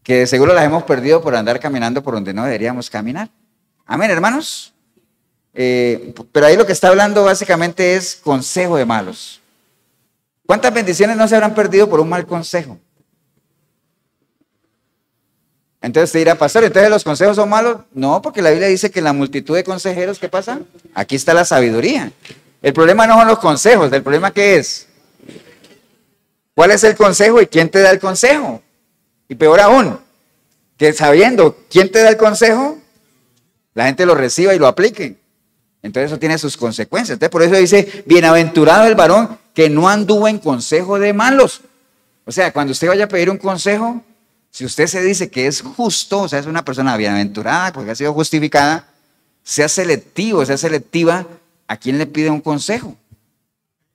que de seguro las hemos perdido por andar caminando por donde no deberíamos caminar. Amén, hermanos. Pero ahí lo que está hablando básicamente es consejo de malos. ¿Cuántas bendiciones no se habrán perdido por un mal consejo? Entonces te dirá, pastor, ¿entonces los consejos son malos? No, porque la Biblia dice que en la multitud de consejeros, ¿qué pasa? Aquí está la sabiduría. El problema no son los consejos, ¿el problema qué es? ¿Cuál es el consejo y quién te da el consejo? Y peor aún, que sabiendo quién te da el consejo, la gente lo reciba y lo aplique. Entonces eso tiene sus consecuencias. Entonces por eso dice, bienaventurado el varón que no anduvo en consejo de malos. O sea, cuando usted vaya a pedir un consejo, si usted se dice que es justo, o sea, es una persona bienaventurada porque ha sido justificada, sea selectivo, sea selectiva a quién le pide un consejo.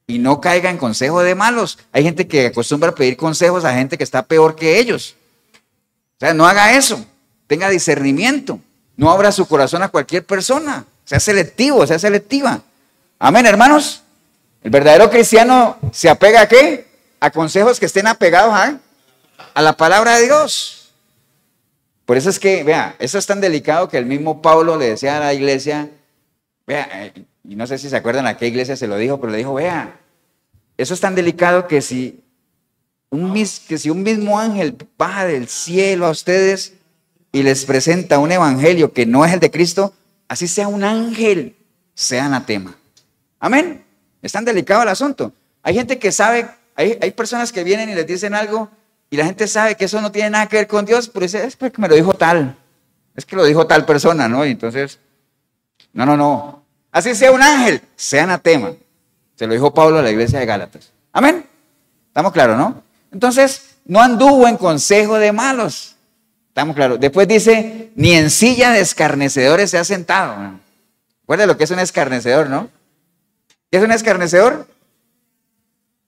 Y no caiga en consejo de malos. Hay gente que acostumbra a pedir consejos a gente que está peor que ellos. O sea, no haga eso. Tenga discernimiento. No abra su corazón a cualquier persona. Sea selectivo, sea selectiva. Amén, hermanos. El verdadero cristiano se apega ¿a qué? A consejos que estén apegados a la palabra de Dios. Por eso es que, vea, eso es tan delicado que el mismo Pablo le decía a la iglesia, vea, y no sé si se acuerdan a qué iglesia se lo dijo, pero le dijo, vea, eso es tan delicado que si un mismo ángel baja del cielo a ustedes y les presenta un evangelio que no es el de Cristo, así sea un ángel, sea anatema. Amén. Es tan delicado el asunto. Hay gente que sabe, hay personas que vienen y les dicen algo y la gente sabe que eso no tiene nada que ver con Dios, pero dice, es porque me lo dijo tal, es que lo dijo tal persona, ¿no? Y entonces, no. Así sea un ángel, sea anatema. Se lo dijo Pablo a la iglesia de Gálatas. Amén. ¿Estamos claros, no? Entonces, no anduvo en consejo de malos. ¿Estamos claros? Después dice, ni en silla de escarnecedores se ha sentado. Recuerda lo que es un escarnecedor, ¿no? ¿Qué es un escarnecedor?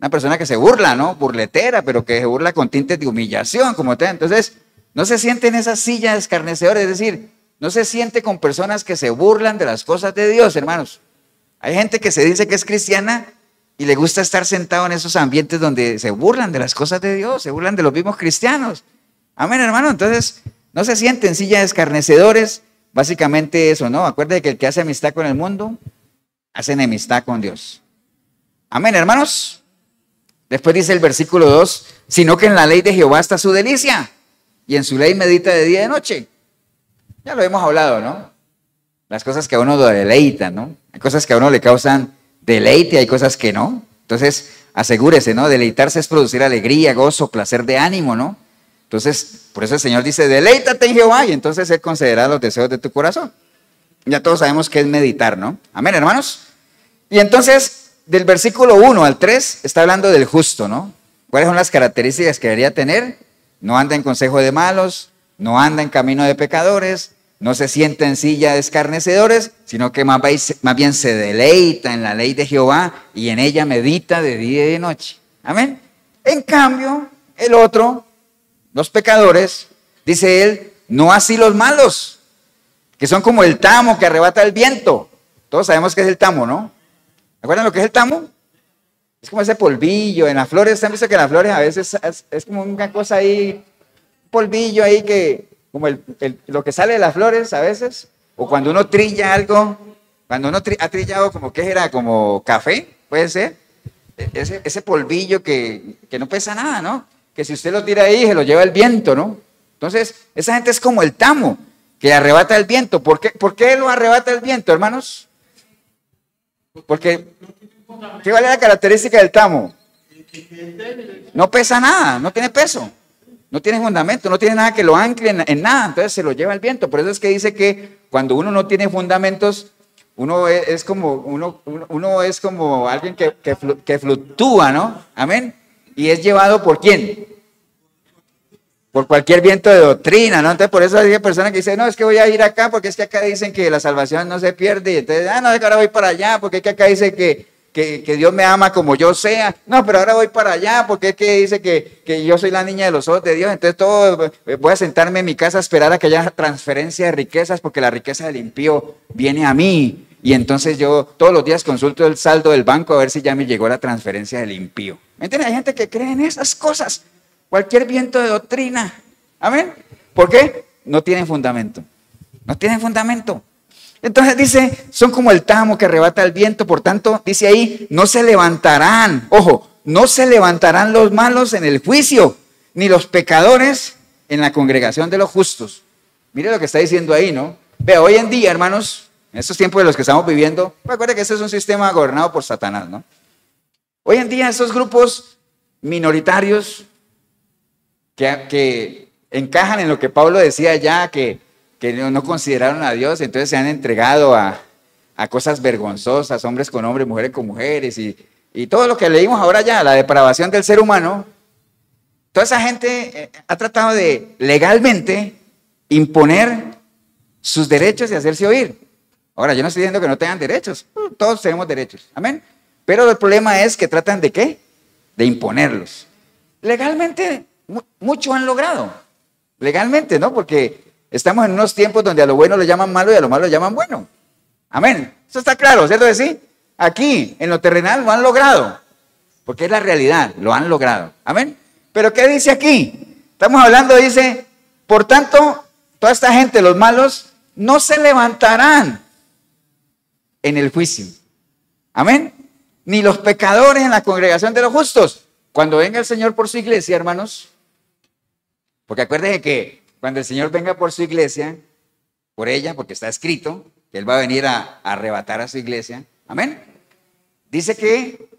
Una persona que se burla, ¿no? Burletera, pero que se burla con tintes de humillación, como tal. Entonces, no se siente en esa silla de escarnecedores, es decir, no se siente con personas que se burlan de las cosas de Dios, hermanos. Hay gente que se dice que es cristiana y le gusta estar sentado en esos ambientes donde se burlan de las cosas de Dios, se burlan de los mismos cristianos. Amén, hermano. Entonces, no se siente en silla de escarnecedores, básicamente eso, ¿no? Acuérdate que el que hace amistad con el mundo, hace enemistad con Dios. Amén, hermanos. Después dice el versículo 2, sino que en la ley de Jehová está su delicia, y en su ley medita de día y de noche. Ya lo hemos hablado, ¿no? Las cosas que a uno lo deleitan, ¿no? Hay cosas que a uno le causan deleite, hay cosas que no. Entonces, asegúrese, ¿no? Deleitarse es producir alegría, gozo, placer de ánimo, ¿no? Entonces, por eso el Señor dice, deleítate en Jehová, y entonces Él concederá los deseos de tu corazón. Ya todos sabemos qué es meditar, ¿no? Amén, hermanos. Y entonces, del versículo 1 al 3, está hablando del justo, ¿no? ¿Cuáles son las características que debería tener? No anda en consejo de malos, no anda en camino de pecadores, no se sienta en silla de escarnecedores, sino que más bien se deleita en la ley de Jehová y en ella medita de día y de noche. Amén. En cambio, el otro, los pecadores, dice él, no así los malos, que son como el tamo que arrebata el viento. Todos sabemos qué es el tamo, ¿no? ¿Recuerdan lo que es el tamo? Es como ese polvillo. En las flores, ¿han visto que en las flores a veces es como una cosa ahí, un polvillo ahí que, como lo que sale de las flores a veces? O cuando uno trilla algo, cuando uno ha trillado como, ¿qué era? Como café, puede ser. Ese polvillo que no pesa nada, ¿no? Que si usted lo tira ahí, se lo lleva el viento, ¿no? Entonces, esa gente es como el tamo, que arrebata el viento. ¿Por qué lo arrebata el viento, hermanos? Porque, ¿qué vale la característica del tamo? No pesa nada, no tiene peso, no tiene fundamento, no tiene nada que lo ancle en nada, entonces se lo lleva el viento. Por eso es que dice que cuando uno no tiene fundamentos, uno es como alguien que fluctúa, ¿no? Amén. Y es llevado ¿por quién? Por cualquier viento de doctrina, ¿no? Entonces por eso hay personas que dicen, no, es que voy a ir acá porque es que acá dicen que la salvación no se pierde. Y entonces, no, es que ahora voy para allá porque es que acá dice que Dios me ama como yo sea. No, pero ahora voy para allá porque es que dice que yo soy la niña de los ojos de Dios. Entonces voy a sentarme en mi casa a esperar a que haya transferencia de riquezas porque la riqueza del impío viene a mí. Y entonces yo todos los días consulto el saldo del banco a ver si ya me llegó la transferencia del impío. ¿Me entiendes? Hay gente que cree en esas cosas. Cualquier viento de doctrina. ¿Amén? ¿Por qué? No tienen fundamento. No tienen fundamento. Entonces dice, son como el tamo que arrebata el viento. Por tanto, dice ahí, no se levantarán. Ojo, no se levantarán los malos en el juicio, ni los pecadores en la congregación de los justos. Mire lo que está diciendo ahí, ¿no? Vea, hoy en día, hermanos, en estos tiempos de los que estamos viviendo, recuerda que este es un sistema gobernado por Satanás, ¿no? Hoy en día esos grupos minoritarios que encajan en lo que Pablo decía ya, que no consideraron a Dios, entonces se han entregado a cosas vergonzosas, hombres con hombres, mujeres con mujeres, y todo lo que leímos ahora ya, la depravación del ser humano. Toda esa gente ha tratado de legalmente imponer sus derechos y hacerse oír. Ahora, yo no estoy diciendo que no tengan derechos, todos tenemos derechos, amén. Pero el problema es que tratan de ¿qué? De imponerlos. Legalmente, mucho han logrado. Legalmente, ¿no? Porque estamos en unos tiempos donde a lo bueno le llaman malo y a lo malo le llaman bueno. Amén. Eso está claro, ¿cierto que sí? Aquí, en lo terrenal, lo han logrado. Porque es la realidad, lo han logrado. Amén. Pero ¿qué dice aquí? Estamos hablando, dice, por tanto, toda esta gente, los malos, no se levantarán en el juicio. Amén. Ni los pecadores en la congregación de los justos. Cuando venga el Señor por su iglesia, hermanos, porque acuérdense que cuando el Señor venga por su iglesia, por ella, porque está escrito que Él va a venir a arrebatar a su iglesia. Amén. Dice que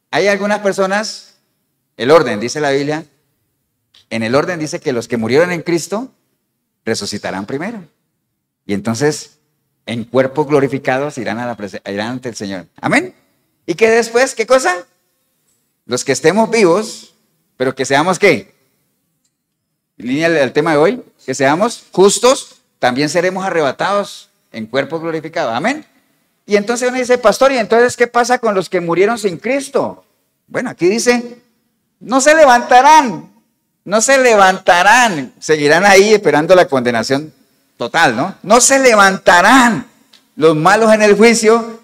hay algunas personas, el orden, dice la Biblia, en el orden dice que los que murieron en Cristo resucitarán primero. Y entonces, en cuerpos glorificados irán ante el Señor. Amén. Y que después, ¿qué cosa? Los que estemos vivos, pero que seamos ¿qué? En línea del tema de hoy, que seamos justos, también seremos arrebatados en cuerpos glorificados. Amén. Y entonces uno dice, pastor, ¿y entonces qué pasa con los que murieron sin Cristo? Bueno, aquí dice, no se levantarán, no se levantarán, seguirán ahí esperando la condenación total, ¿no? No se levantarán los malos en el juicio,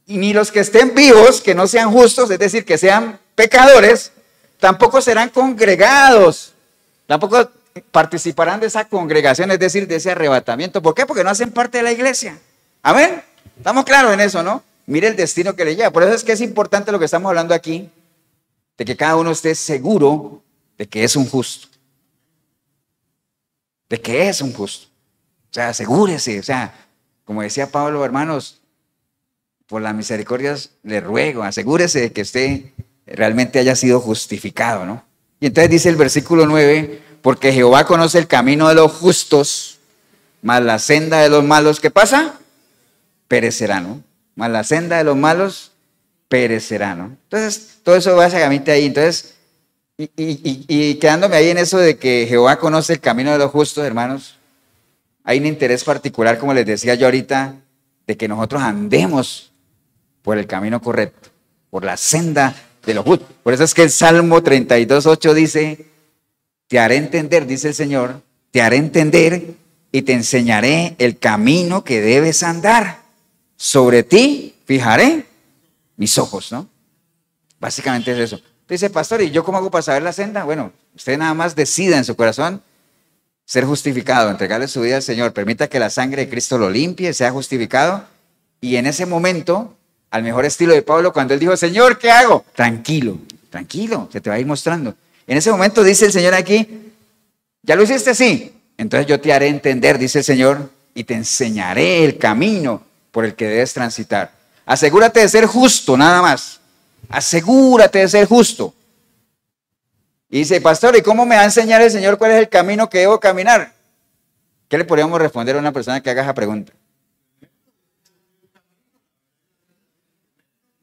y ni los que estén vivos, que no sean justos, es decir, que sean pecadores, tampoco serán congregados, tampoco participarán de esa congregación, es decir, de ese arrebatamiento. ¿Por qué? Porque no hacen parte de la iglesia. Amén. Estamos claros en eso, ¿no? Mire el destino que le lleva. Por eso es que es importante lo que estamos hablando aquí, de que cada uno esté seguro de que es un justo. De que es un justo. O sea, asegúrese. O sea, como decía Pablo, hermanos, por las misericordias le ruego, asegúrese de que usted realmente haya sido justificado, ¿no? Y entonces dice el versículo 9, porque Jehová conoce el camino de los justos, mas la senda de los malos, ¿qué pasa? Perecerá, ¿no? Mas la senda de los malos perecerá, ¿no? Entonces, todo eso básicamente ahí. Entonces, y quedándome ahí en eso de que Jehová conoce el camino de los justos, hermanos, hay un interés particular, como les decía yo ahorita, de que nosotros andemos por el camino correcto, por la senda de los justos. Por eso es que el Salmo 32:8 dice, te haré entender, dice el Señor, te haré entender y te enseñaré el camino que debes andar. sobre ti fijaré mis ojos, ¿no? Básicamente es eso. Dice, pastor, ¿y yo cómo hago para saber la senda? Bueno, usted nada más decida en su corazón ser justificado, entregarle su vida al Señor, permita que la sangre de Cristo lo limpie, sea justificado, y en ese momento, al mejor estilo de Pablo, cuando él dijo, Señor, ¿qué hago? Tranquilo, tranquilo, se te va a ir mostrando. En ese momento dice el Señor aquí, ¿ya lo hiciste? Sí. Entonces yo te haré entender, dice el Señor, y te enseñaré el camino por el que debes transitar. Asegúrate de ser justo, nada más. Asegúrate de ser justo. Y dice, pastor, ¿y cómo me va a enseñar el Señor cuál es el camino que debo caminar? ¿Qué le podríamos responder a una persona que haga esa pregunta?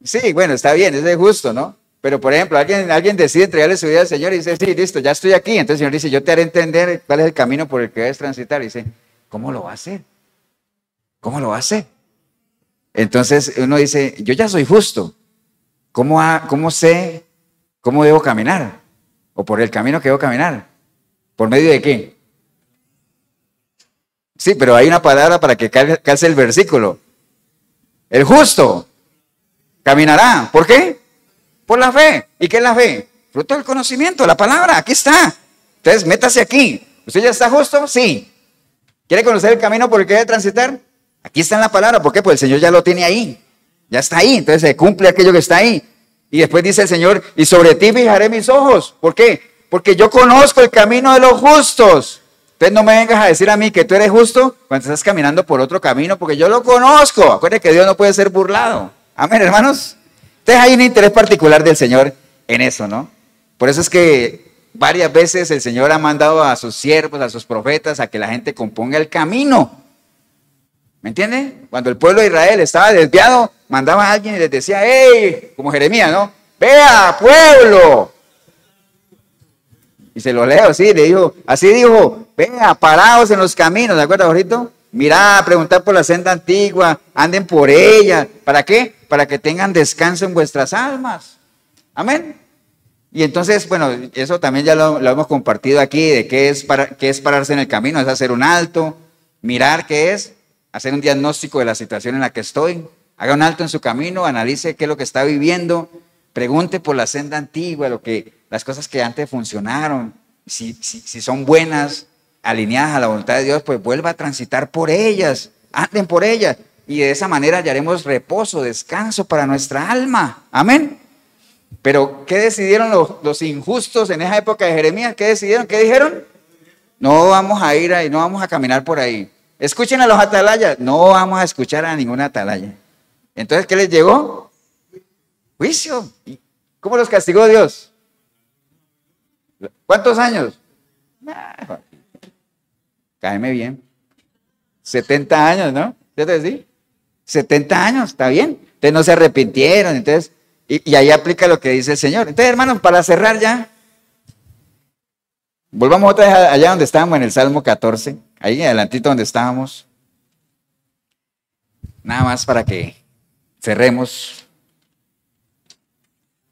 Sí, bueno, está bien, eso es justo, ¿no? Pero, por ejemplo, alguien decide entregarle su vida al Señor y dice, sí, listo, ya estoy aquí. Entonces el Señor dice, yo te haré entender cuál es el camino por el que debes transitar. Y dice, ¿cómo lo va a hacer? ¿Cómo lo va a hacer? Entonces uno dice, yo ya soy justo. ¿Cómo sé cómo debo caminar? O por el camino que debo caminar. ¿Por medio de qué? Sí, pero hay una palabra para que calce el versículo. El justo caminará. ¿Por qué? Por la fe. ¿Y qué es la fe? Fruto del conocimiento, la palabra, aquí está. Entonces, métase aquí. ¿Usted ya está justo? Sí. ¿Quiere conocer el camino por el que debe transitar? Aquí está en la palabra. ¿Por qué? Pues el Señor ya lo tiene ahí. Ya está ahí. Entonces se cumple aquello que está ahí. Y después dice el Señor, y sobre ti fijaré mis ojos. ¿Por qué? Porque yo conozco el camino de los justos. Entonces no me vengas a decir a mí que tú eres justo cuando estás caminando por otro camino, porque yo lo conozco. Acuérdate que Dios no puede ser burlado. Amén, hermanos. Entonces hay un interés particular del Señor en eso, ¿no? Por eso es que varias veces el Señor ha mandado a sus siervos, a sus profetas, a que la gente componga el camino. ¿Me entienden? Cuando el pueblo de Israel estaba desviado, mandaba a alguien y les decía, ¡hey! Como Jeremías, ¿no? ¡Vea, pueblo! Y se lo leo, sí, le dijo, así dijo, vea, parados en los caminos, ¿de acuerdo, Jorito? Mirá, preguntar por la senda antigua, anden por ella. ¿Para qué? Para que tengan descanso en vuestras almas. Amén. Y entonces, bueno, eso también ya lo hemos compartido aquí, de qué es pararse en el camino, es hacer un alto, mirar qué es, hacer un diagnóstico de la situación en la que estoy, haga un alto en su camino, analice qué es lo que está viviendo, pregunte por la senda antigua, las cosas que antes funcionaron, si son buenas, alineadas a la voluntad de Dios, pues vuelva a transitar por ellas, anden por ellas, y de esa manera hallaremos reposo, descanso para nuestra alma. Amén. Pero, ¿qué decidieron los injustos en esa época de Jeremías? ¿Qué decidieron? ¿Qué dijeron? No vamos a ir ahí, no vamos a caminar por ahí. Escuchen a los atalayas. No vamos a escuchar a ninguna atalaya. Entonces, ¿qué les llegó? Juicio. ¿Cómo los castigó Dios? ¿Cuántos años? Cáeme bien. 70 años, ¿no? ¿Ya te decía? 70 años, está bien. Entonces no se arrepintieron, entonces, y ahí aplica lo que dice el Señor. Entonces, hermanos, para cerrar ya, volvamos otra vez allá donde estábamos en el Salmo 14, ahí adelantito donde estábamos. Nada más para que cerremos.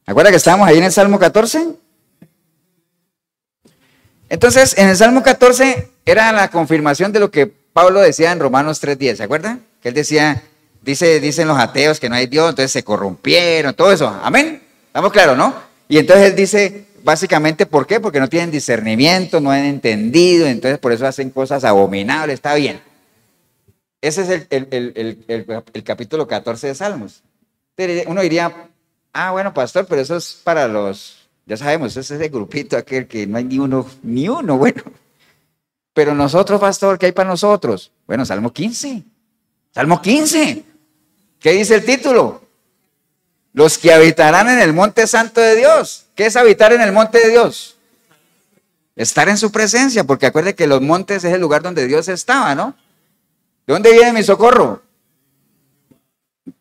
¿Acuerda que estábamos ahí en el Salmo 14? Entonces, en el Salmo 14 era la confirmación de lo que Pablo decía en Romanos 3:10, ¿se acuerdan? Que él decía, dicen los ateos que no hay Dios, entonces se corrompieron, todo eso. Amén. ¿Estamos claros, no? Y entonces él dice, básicamente, ¿por qué? Porque no tienen discernimiento, no han entendido, entonces por eso hacen cosas abominables, está bien. Ese es el capítulo 14 de Salmos. Uno diría, bueno, pastor, pero eso es para ya sabemos, ese es el grupito aquel que no hay ni uno, bueno. Pero nosotros, pastor, ¿qué hay para nosotros? Bueno, Salmo 15. Salmo 15. ¿Qué dice el título? Los que habitarán en el monte santo de Dios. ¿Qué es habitar en el monte de Dios? Estar en su presencia, porque acuerde que los montes es el lugar donde Dios estaba, ¿no? ¿De dónde viene mi socorro?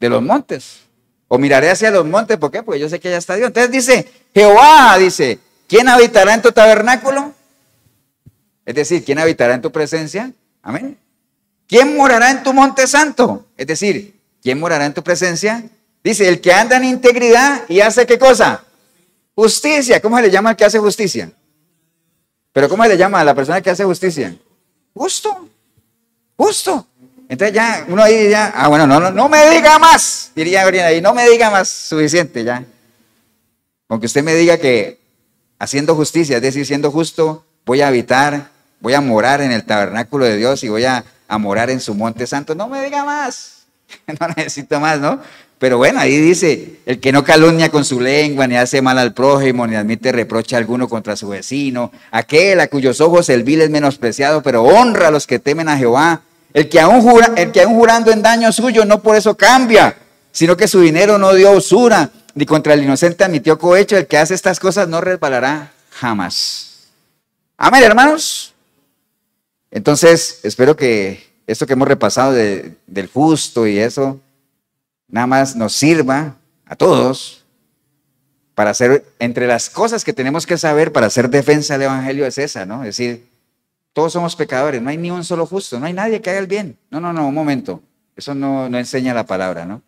De los montes. O miraré hacia los montes, ¿por qué? Porque yo sé que allá está Dios. Entonces dice, Jehová, dice, ¿quién habitará en tu tabernáculo? Es decir, ¿quién habitará en tu presencia? Amén. ¿Quién morará en tu monte santo? Es decir, ¿quién morará en tu presencia? Dice, el que anda en integridad y hace ¿qué cosa? Justicia. ¿Cómo se le llama al que hace justicia? ¿Pero cómo se le llama a la persona que hace justicia? Justo. Justo. Entonces ya, uno ahí ya, bueno, no me diga más, diría Gabriel ahí, no me diga más, suficiente ya. Aunque usted me diga que haciendo justicia, es decir, siendo justo, voy a habitar, voy a morar en el tabernáculo de Dios y voy a morar en su monte santo, no me diga más, no necesito más, ¿no? Pero bueno, ahí dice, el que no calumnia con su lengua, ni hace mal al prójimo, ni admite reproche alguno contra su vecino, aquel a cuyos ojos el vil es menospreciado, pero honra a los que temen a Jehová, el que aún jurando en daño suyo, no por eso cambia, sino que su dinero no dio usura, ni contra el inocente admitió cohecho, el que hace estas cosas no resbalará jamás. Amén, hermanos. Entonces, espero que esto que hemos repasado del justo y eso, nada más nos sirva a todos para hacer, entre las cosas que tenemos que saber para hacer defensa del evangelio es esa, ¿no? Es decir, todos somos pecadores, no hay ni un solo justo, no hay nadie que haga el bien. No, un momento, eso no enseña la palabra, ¿no?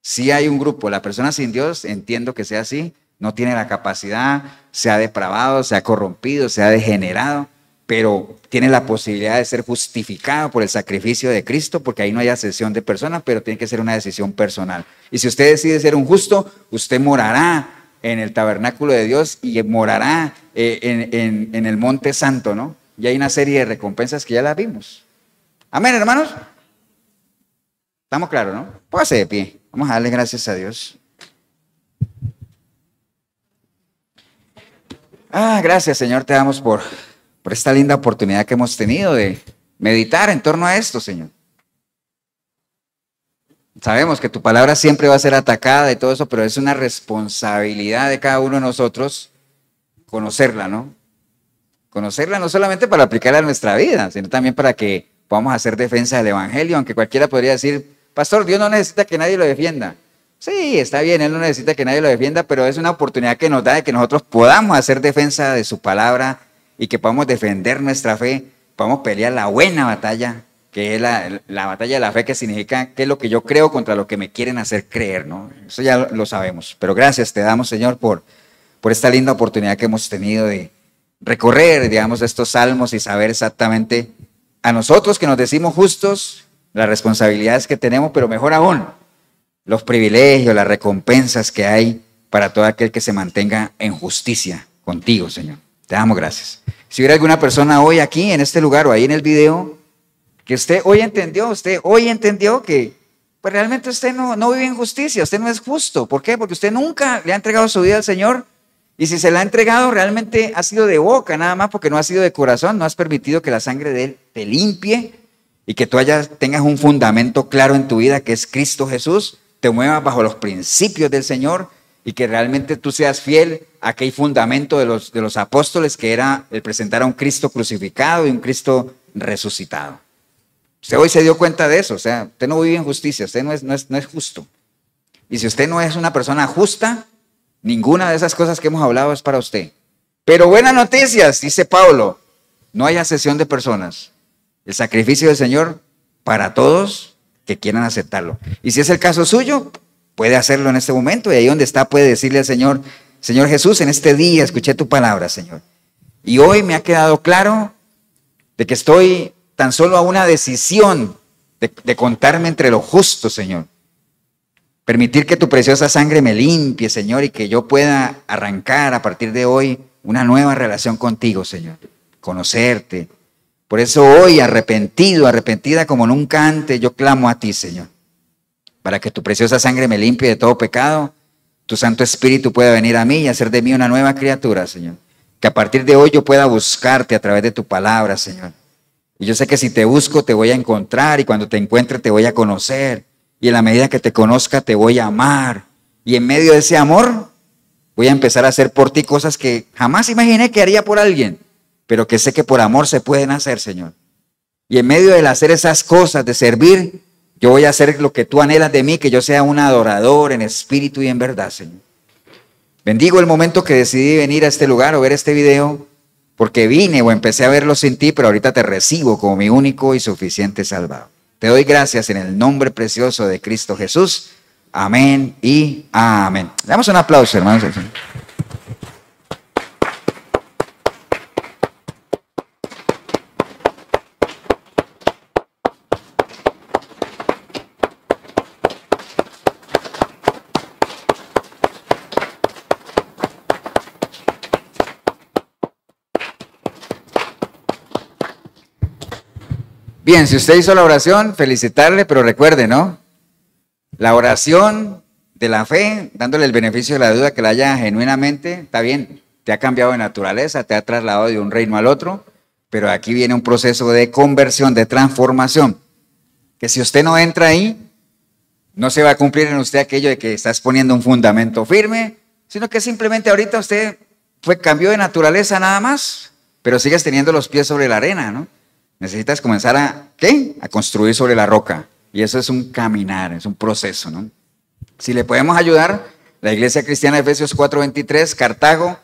Sí hay un grupo, la persona sin Dios, entiendo que sea así, no tiene la capacidad, se ha depravado, se ha corrompido, se ha degenerado, pero tiene la posibilidad de ser justificado por el sacrificio de Cristo, porque ahí no hay acepción de personas, pero tiene que ser una decisión personal. Y si usted decide ser un justo, usted morará en el tabernáculo de Dios y morará en el monte santo, ¿no? Y hay una serie de recompensas que ya las vimos. Amén, hermanos. Estamos claros, ¿no? Póngase de pie. Vamos a darle gracias a Dios. Gracias, Señor, te damos por esta linda oportunidad que hemos tenido de meditar en torno a esto, Señor. Sabemos que tu palabra siempre va a ser atacada y todo eso, pero es una responsabilidad de cada uno de nosotros conocerla, ¿no? Conocerla no solamente para aplicarla a nuestra vida, sino también para que podamos hacer defensa del evangelio, aunque cualquiera podría decir, pastor, Dios no necesita que nadie lo defienda. Sí, está bien, Él no necesita que nadie lo defienda, pero es una oportunidad que nos da de que nosotros podamos hacer defensa de su palabra y que podamos defender nuestra fe, podamos pelear la buena batalla, que es la batalla de la fe, que significa qué es lo que yo creo contra lo que me quieren hacer creer, ¿no? Eso ya lo sabemos, pero gracias te damos, Señor, por esta linda oportunidad que hemos tenido de recorrer, digamos, estos salmos y saber exactamente a nosotros que nos decimos justos, las responsabilidades que tenemos, pero mejor aún, los privilegios, las recompensas que hay para todo aquel que se mantenga en justicia contigo, Señor. Te damos gracias. Si hubiera alguna persona hoy aquí, en este lugar o ahí en el video, que usted hoy entendió que pues realmente usted no vive en justicia, usted no es justo. ¿Por qué? Porque usted nunca le ha entregado su vida al Señor. Y si se la ha entregado, realmente ha sido de boca, nada más porque no ha sido de corazón, no has permitido que la sangre de Él te limpie y que tú tengas un fundamento claro en tu vida, que es Cristo Jesús, te muevas bajo los principios del Señor y que realmente tú seas fiel a aquel fundamento de los apóstoles, que era el presentar a un Cristo crucificado y un Cristo resucitado. Usted hoy se dio cuenta de eso, o sea, usted no vive en justicia, usted no es justo. Y si usted no es una persona justa, ninguna de esas cosas que hemos hablado es para usted. Pero buenas noticias, dice Pablo, no hay acepción de personas. El sacrificio del Señor para todos que quieran aceptarlo. Y si es el caso suyo, puede hacerlo en este momento, y ahí donde está puede decirle al Señor, Señor Jesús, en este día escuché tu palabra, Señor. Y hoy me ha quedado claro de que estoy tan solo a una decisión de contarme entre los justos, Señor. Permitir que tu preciosa sangre me limpie, Señor, y que yo pueda arrancar a partir de hoy una nueva relación contigo, Señor. Conocerte. Por eso hoy, arrepentida como nunca antes, yo clamo a ti, Señor. Para que tu preciosa sangre me limpie de todo pecado, tu Santo Espíritu pueda venir a mí y hacer de mí una nueva criatura, Señor. Que a partir de hoy yo pueda buscarte a través de tu palabra, Señor. Y yo sé que si te busco te voy a encontrar, y cuando te encuentre te voy a conocer. Y en la medida que te conozca te voy a amar. Y en medio de ese amor voy a empezar a hacer por ti cosas que jamás imaginé que haría por alguien, pero que sé que por amor se pueden hacer, Señor. Y en medio de hacer esas cosas, de servir, yo voy a hacer lo que tú anhelas de mí, que yo sea un adorador en espíritu y en verdad, Señor. Bendigo el momento que decidí venir a este lugar o ver este video, porque vine o empecé a verlo sin ti, pero ahorita te recibo como mi único y suficiente Salvador. Te doy gracias en el nombre precioso de Cristo Jesús. Amén y amén. Damos un aplauso, hermanos. Bien, si usted hizo la oración, felicitarle, pero recuerde, ¿no? La oración de la fe, dándole el beneficio de la duda que la haya genuinamente, está bien, te ha cambiado de naturaleza, te ha trasladado de un reino al otro, pero aquí viene un proceso de conversión, de transformación, que si usted no entra ahí, no se va a cumplir en usted aquello de que estás poniendo un fundamento firme, sino que simplemente ahorita usted cambió de naturaleza nada más, pero sigues teniendo los pies sobre la arena, ¿no? Necesitas comenzar a construir sobre la roca. Y eso es un caminar, es un proceso, ¿no? Si le podemos ayudar, la Iglesia Cristiana de Efesios 4:23, Cartago,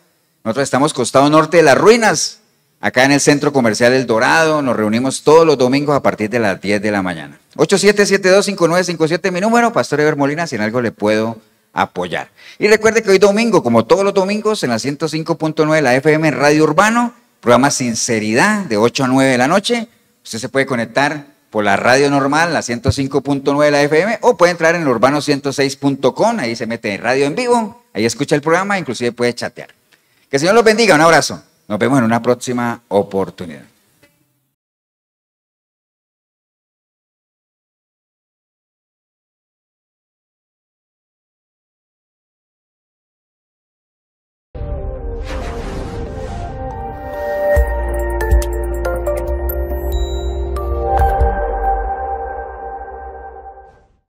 nosotros estamos costado norte de las ruinas, acá en el Centro Comercial El Dorado, nos reunimos todos los domingos a partir de las 10 de la mañana. 8772-5957, mi número, Pastor Eber Molina, si en algo le puedo apoyar. Y recuerde que hoy domingo, como todos los domingos, en la 105.9 de la FM Radio Urbano, programa Sinceridad de 8 a 9 de la noche. Usted se puede conectar por la radio normal, la 105.9 de la FM, o puede entrar en el urbano106.com, ahí se mete en radio en vivo, ahí escucha el programa, inclusive puede chatear. Que el Señor los bendiga, un abrazo. Nos vemos en una próxima oportunidad.